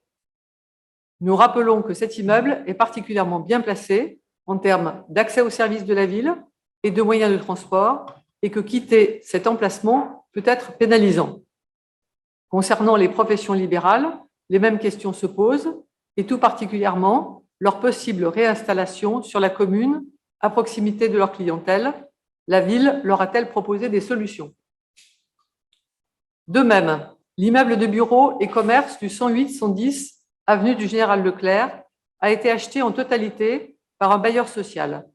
S5: Nous rappelons que cet immeuble est particulièrement bien placé en termes d'accès aux services de la ville et de moyens de transport et que quitter cet emplacement peut être pénalisant. Concernant les professions libérales, les mêmes questions se posent et tout particulièrement leur possible réinstallation sur la commune à proximité de leur clientèle. La ville leur a-t-elle proposé des solutions? De même, l'immeuble de bureaux et commerces du 108-110 avenue du Général Leclerc a été acheté en totalité par un bailleur social.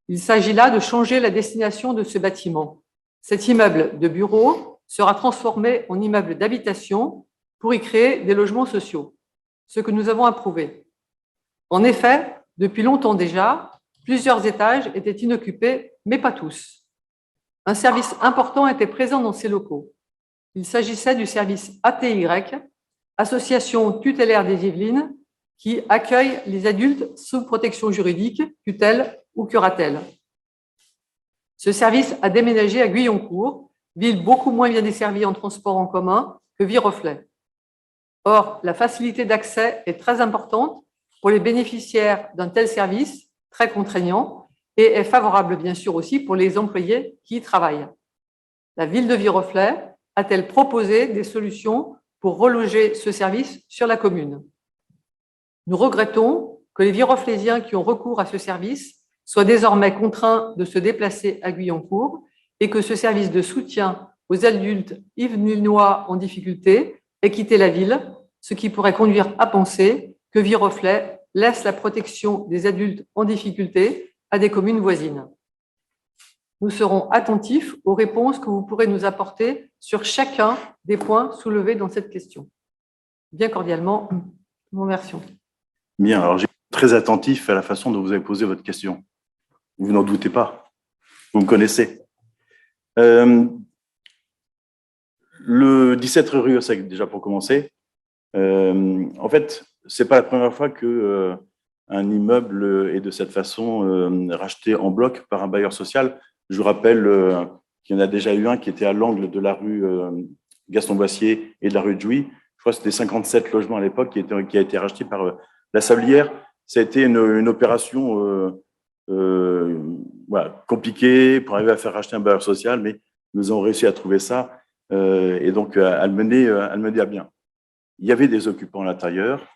S5: Il s'agit là de changer la destination de ce bâtiment. Cet immeuble de bureaux sera transformé en immeuble d'habitation pour y créer des logements sociaux, ce que nous avons approuvé. En effet, depuis longtemps déjà, plusieurs étages étaient inoccupés, mais pas tous. Un service important était présent dans ces locaux. Il s'agissait du service ATY, Association tutélaire des Yvelines, qui accueille les adultes sous protection juridique, tutelle ou curatelle. Ce service a déménagé à Guyancourt, ville beaucoup moins bien desservie en transport en commun que Viroflay. Or, la facilité d'accès est très importante pour les bénéficiaires d'un tel service, très contraignant, et est favorable bien sûr aussi pour les employés qui y travaillent. La ville de Viroflay a-t-elle proposé des solutions pour reloger ce service sur la commune? Nous regrettons que les Viroflaysiens qui ont recours à ce service soient désormais contraints de se déplacer à Guyancourt et que ce service de soutien aux adultes yvelinois en difficulté ait quitté la ville, ce qui pourrait conduire à penser que Viroflay laisse la protection des adultes en difficulté à des communes voisines. Nous serons attentifs aux réponses que vous pourrez nous apporter sur chacun des points soulevés dans cette question. Bien cordialement, nous vous remercions.
S1: Bien, alors j'ai été très attentif à la façon dont vous avez posé votre question. Vous n'en doutez pas, vous me connaissez. Le 17 rue Ossec, déjà pour commencer, en fait, ce n'est pas la première fois que un immeuble est de cette façon racheté en bloc par un bailleur social. Je vous rappelle qu'il y en a déjà eu un qui était à l'angle de la rue Gaston-Boissier et de la rue de Jouy. Je crois que c'était 57 logements à l'époque qui a été racheté par la Sablière. Ça a été une opération voilà, compliquée pour arriver à faire racheter un bailleur social, mais nous avons réussi à trouver ça et donc à le mener à bien. Il y avait des occupants à l'intérieur,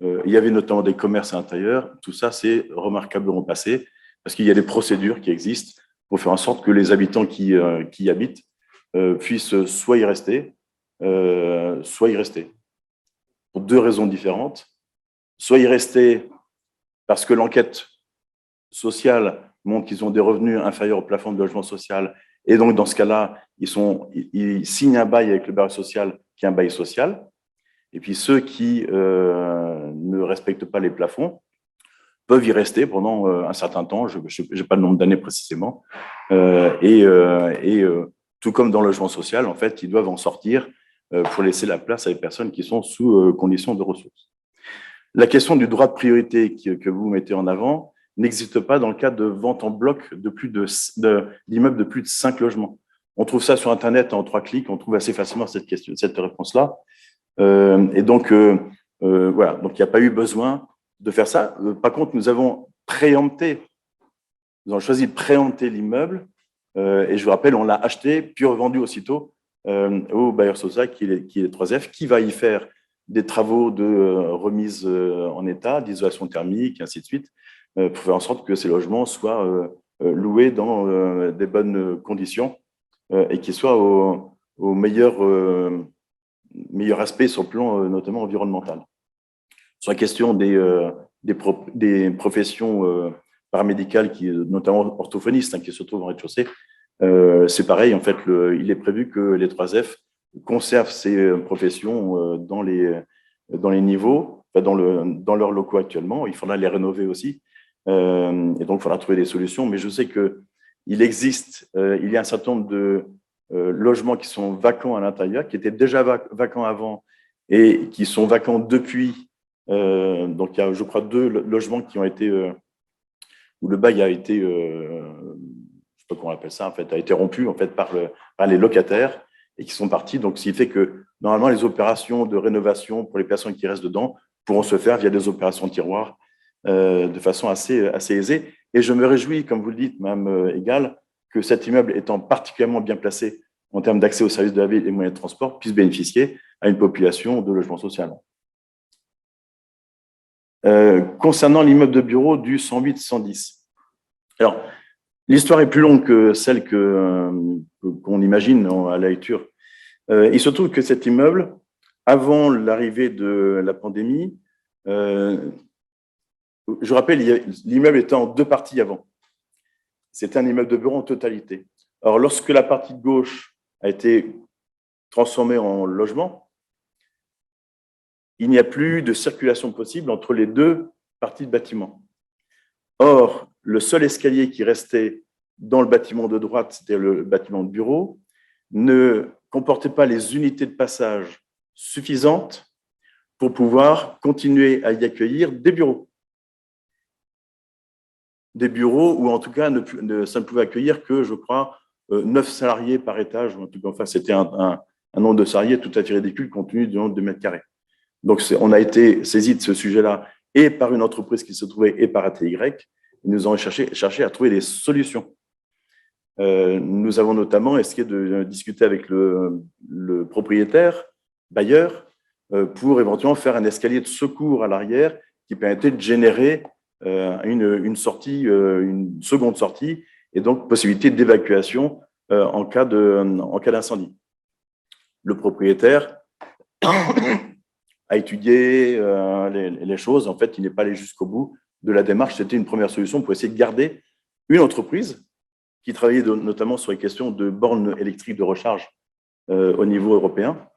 S1: il y avait notamment des commerces à l'intérieur. Tout ça, c'est remarquablement passé parce qu'il y a des procédures qui existent pour faire en sorte que les habitants qui y habitent puissent soit y rester, soit y rester. Pour deux raisons différentes. Soit y rester parce que l'enquête sociale montre qu'ils ont des revenus inférieurs au plafond de logement social et donc dans ce cas-là, ils signent un bail avec le bailleur social qui est un bail social. Et puis ceux qui ne respectent pas les plafonds peuvent y rester pendant un certain temps, je n'ai pas le nombre d'années précisément, tout comme dans le logement social, en fait, ils doivent en sortir pour laisser la place à des personnes qui sont sous conditions de ressources. La question du droit de priorité que vous mettez en avant n'existe pas dans le cas de vente en bloc d'immeubles de plus de 5 logements. On trouve ça sur Internet en 3 clics, on trouve assez facilement cette réponse-là. Et donc, voilà, donc il n'y a pas eu besoin de faire ça. Par contre, nous avons choisi de préempter l'immeuble et je vous rappelle, on l'a acheté puis revendu aussitôt au bailleur social qui est 3F, qui va y faire des travaux de remise en état, d'isolation thermique, et ainsi de suite, pour faire en sorte que ces logements soient loués dans des bonnes conditions et qu'ils soient au meilleur aspect sur le plan notamment environnemental. Sur la question des professions paramédicales, notamment orthophonistes, qui se trouvent en rez-de-chaussée, c'est pareil, en fait, il est prévu que les 3F conservent ces professions dans les niveaux, dans leurs locaux actuellement. Il faudra les rénover aussi. Et donc, il faudra trouver des solutions. Mais je sais qu'il il y a un certain nombre de logements qui sont vacants à l'intérieur, qui étaient déjà vacants avant et qui sont vacants depuis. Donc, il y a, je crois, 2 logements qui ont été, où le bail a été, je ne sais pas comment on appelle ça, en fait, a été rompu en fait, par les locataires et qui sont partis. Donc, ce qui fait que, normalement, les opérations de rénovation pour les personnes qui restent dedans pourront se faire via des opérations tiroirs de façon assez aisée. Et je me réjouis, comme vous le dites, Mme Egal, que cet immeuble étant particulièrement bien placé en termes d'accès aux services de la ville et moyens de transport, puisse bénéficier à une population de logement social. Concernant l'immeuble de bureau du 108-110. Alors, l'histoire est plus longue que celle qu'on imagine à la lecture. Il se trouve que cet immeuble, avant l'arrivée de la pandémie, je rappelle, l'immeuble était en 2 parties avant. C'était un immeuble de bureau en totalité. Alors, lorsque la partie de gauche a été transformée en logement, il n'y a plus de circulation possible entre les 2 parties de bâtiment. Or, le seul escalier qui restait dans le bâtiment de droite, c'était le bâtiment de bureau, ne comportait pas les unités de passage suffisantes pour pouvoir continuer à y accueillir des bureaux. Des bureaux où, en tout cas, ça ne pouvait accueillir que, je crois, 9 salariés par étage. En tout cas, enfin, c'était un nombre de salariés tout à fait ridicule compte tenu du nombre de mètres carrés. Donc, on a été saisi de ce sujet-là et par une entreprise qui se trouvait et par ATY. Nous avons cherché à trouver des solutions. Nous avons notamment essayé de discuter avec le propriétaire, bailleur, pour éventuellement faire un escalier de secours à l'arrière qui permettait de générer une sortie, une seconde sortie, et donc possibilité d'évacuation en cas d'incendie. Le propriétaire a étudié les choses. En fait, il n'est pas allé jusqu'au bout de la démarche. C'était une première solution pour essayer de garder une entreprise qui travaillait notamment sur les questions de bornes électriques de recharge au niveau européen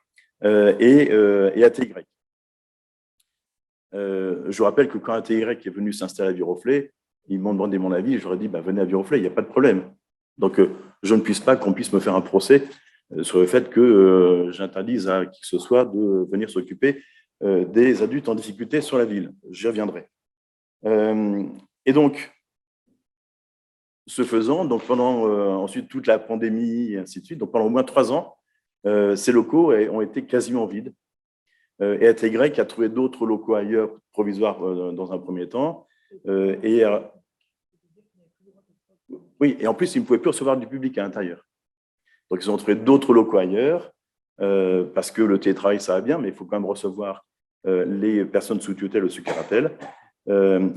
S1: et ATY. Je rappelle que quand ATY est venu s'installer à Viroflay, ils m'ont demandé mon avis et j'aurais dit venez à Viroflay, il n'y a pas de problème. Donc, je ne puisse pas qu'on puisse me faire un procès sur le fait que j'interdise à qui que ce soit de venir s'occuper des adultes en difficulté sur la ville. J'y reviendrai. Et donc, ce faisant, donc pendant ensuite toute la pandémie et ainsi de suite, donc pendant au moins 3 ans, ces locaux ont été quasiment vides. Et ATY a trouvé d'autres locaux ailleurs, provisoires dans un premier temps. Oui, et en plus, ils ne pouvaient plus recevoir du public à l'intérieur. Donc, ils ont trouvé d'autres locaux ailleurs, parce que le télétravail, ça va bien, mais il faut quand même recevoir les personnes sous tutelle ou sous curatelle.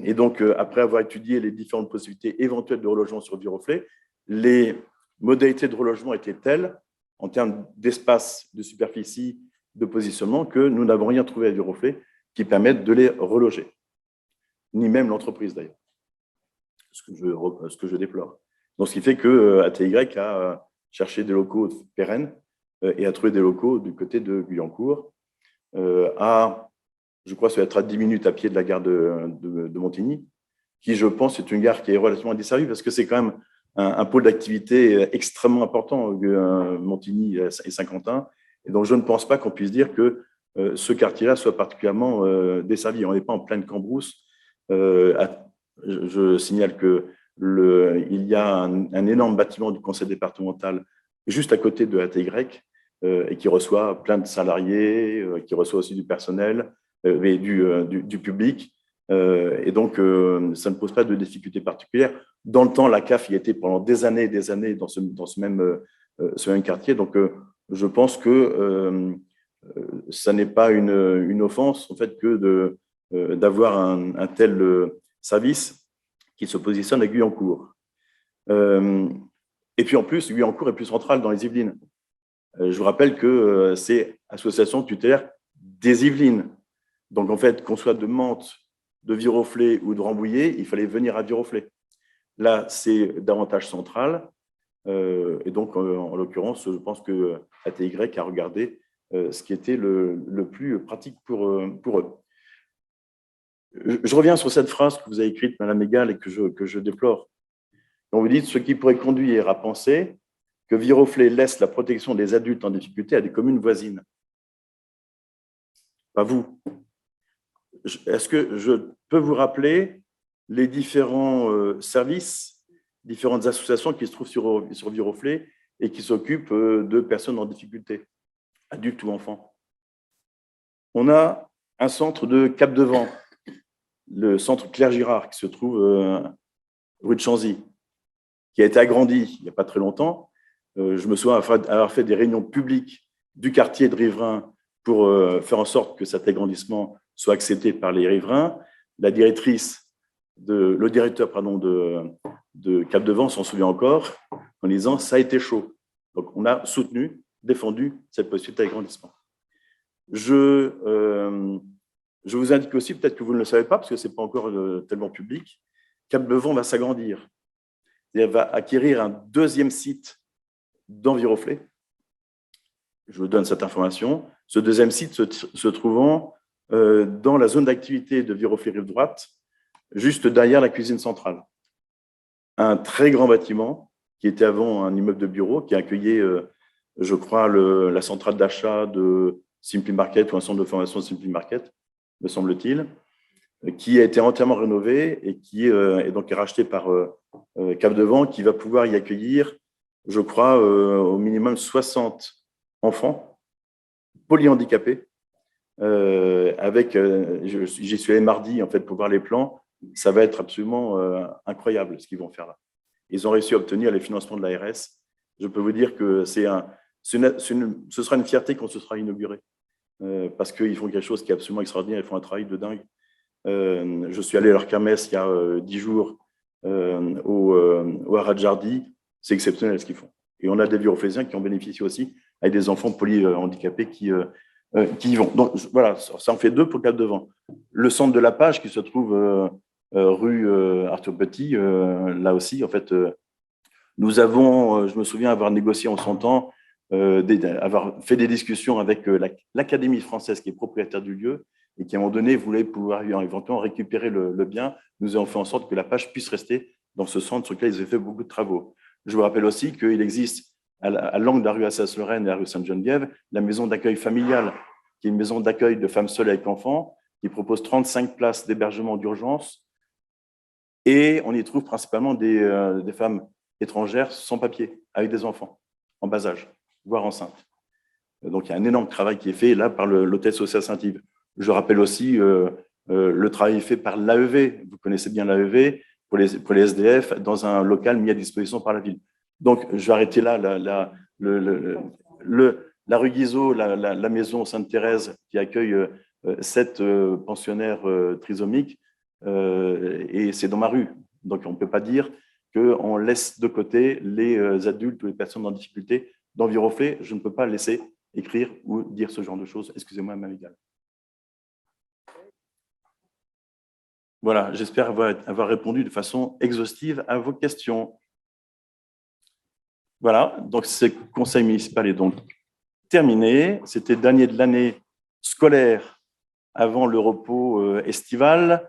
S1: Et donc, après avoir étudié les différentes possibilités éventuelles de relogement sur Viroflay, les modalités de relogement étaient telles, en termes d'espace, de superficie, de positionnement, que nous n'avons rien trouvé à Viroflay qui permette de les reloger. Ni même l'entreprise, d'ailleurs. Ce que je déplore. Donc, ce qui fait que ATY a cherché des locaux pérennes et a trouvé des locaux du côté de Guyancourt, je crois que ça va être à 10 minutes à pied de la gare de Montigny, qui, je pense, est une gare qui est relativement desservie parce que c'est quand même un pôle d'activité extrêmement important, Montigny et Saint-Quentin. Et donc, je ne pense pas qu'on puisse dire que ce quartier-là soit particulièrement desservi. On n'est pas en pleine Cambrousse. Je signale qu'il y a un énorme bâtiment du conseil départemental juste à côté de ATY et qui reçoit plein de salariés, qui reçoit aussi du personnel et du public. Et donc, ça ne pose pas de difficultés particulières. Dans le temps, la CAF y était pendant des années et des années dans ce même quartier. Donc, je pense que ça n'est pas une offense, en fait, que d'avoir un tel service qui se positionne à Guyancourt. Et puis, en plus, Guyancourt est plus central dans les Yvelines. Je vous rappelle que c'est association tutélaire des Yvelines. Donc, en fait, qu'on soit de Mantes, de Viroflay ou de Rambouillet, il fallait venir à Viroflay. Là, c'est davantage central. Et donc, en l'occurrence, je pense que ATY a regardé ce qui était le plus pratique pour eux. Je reviens sur cette phrase que vous avez écrite, Madame Egal, et que je déplore. Donc vous dites ce qui pourrait conduire à penser que Viroflay laisse la protection des adultes en difficulté à des communes voisines. Pas vous. Est-ce que je peux vous rappeler les différents services, différentes associations qui se trouvent sur Viroflay et qui s'occupent de personnes en difficulté, adultes ou enfants? On a un centre de Cap-de-Vent, le centre Claire Girard, qui se trouve rue de Chanzy, qui a été agrandi il n'y a pas très longtemps. Je me souviens avoir fait des réunions publiques du quartier de riverains pour faire en sorte que cet agrandissement soit accepté par les riverains. Le directeur de Cap-de-Vent s'en souvient encore en disant « ça a été chaud ». Donc, on a soutenu, défendu cette possibilité d'agrandissement. Je vous indique aussi, peut-être que vous ne le savez pas, parce que ce n'est pas encore tellement public, Cap-de-Vent va s'agrandir. Elle va acquérir un deuxième site dans Viroflay. Je vous donne cette information. Ce deuxième site se trouvant dans la zone d'activité de Viroflay-Rive-Droite, juste derrière la cuisine centrale. Un très grand bâtiment qui était avant un immeuble de bureau, qui accueillait, je crois, la centrale d'achat de Simply Market ou un centre de formation de Simply Market, me semble-t-il, qui a été entièrement rénové et qui est donc racheté par Cap-de-Vent, qui va pouvoir y accueillir, je crois, au minimum 60 enfants polyhandicapés. J'y suis allé mardi en fait, pour voir les plans. Ça va être absolument incroyable ce qu'ils vont faire là. Ils ont réussi à obtenir les financements de l'ARS. Je peux vous dire que ce sera une fierté quand ce sera inauguré. Parce qu'ils font quelque chose qui est absolument extraordinaire, ils font un travail de dingue. Je suis allé à leur kermesse il y a 10 jours au Haradjardi, c'est exceptionnel ce qu'ils font. Et on a des Viroflaysiens qui en bénéficient aussi, avec des enfants polyhandicapés qui y vont. Donc voilà, ça en fait 2 pour Cap-de-Vent. Le centre de la Page qui se trouve rue Arthur Petit, là aussi, en fait, nous avons, je me souviens avoir négocié en son temps, avoir fait des discussions avec l'Académie française qui est propriétaire du lieu et qui, à un moment donné, voulait pouvoir éventuellement récupérer le bien. Nous avons fait en sorte que la Page puisse rester dans ce centre sur lequel ils ont fait beaucoup de travaux. Je vous rappelle aussi qu'il existe à l'angle de la rue Assas-Lorraine et la rue Sainte-Geneviève la maison d'accueil familiale, qui est une maison d'accueil de femmes seules avec enfants, qui propose 35 places d'hébergement d'urgence. Et on y trouve principalement des femmes étrangères sans papier, avec des enfants, en bas âge, voire enceintes. Donc, il y a un énorme travail qui est fait là par l'hôtel social Saint-Yves. Je rappelle aussi le travail fait par l'AEV. Vous connaissez bien l'AEV pour les SDF dans un local mis à disposition par la ville. Donc, je vais arrêter là. La rue Guizot, la maison Sainte-Thérèse qui accueille 7 pensionnaires trisomiques, et c'est dans ma rue. Donc, on ne peut pas dire qu'on laisse de côté les adultes ou les personnes en difficulté. Dans Viroflay, je ne peux pas laisser écrire ou dire ce genre de choses. Excusez-moi, Mme Égale. Voilà, j'espère avoir répondu de façon exhaustive à vos questions. Voilà, donc ce conseil municipal est donc terminé. C'était le dernier de l'année scolaire avant le repos estival.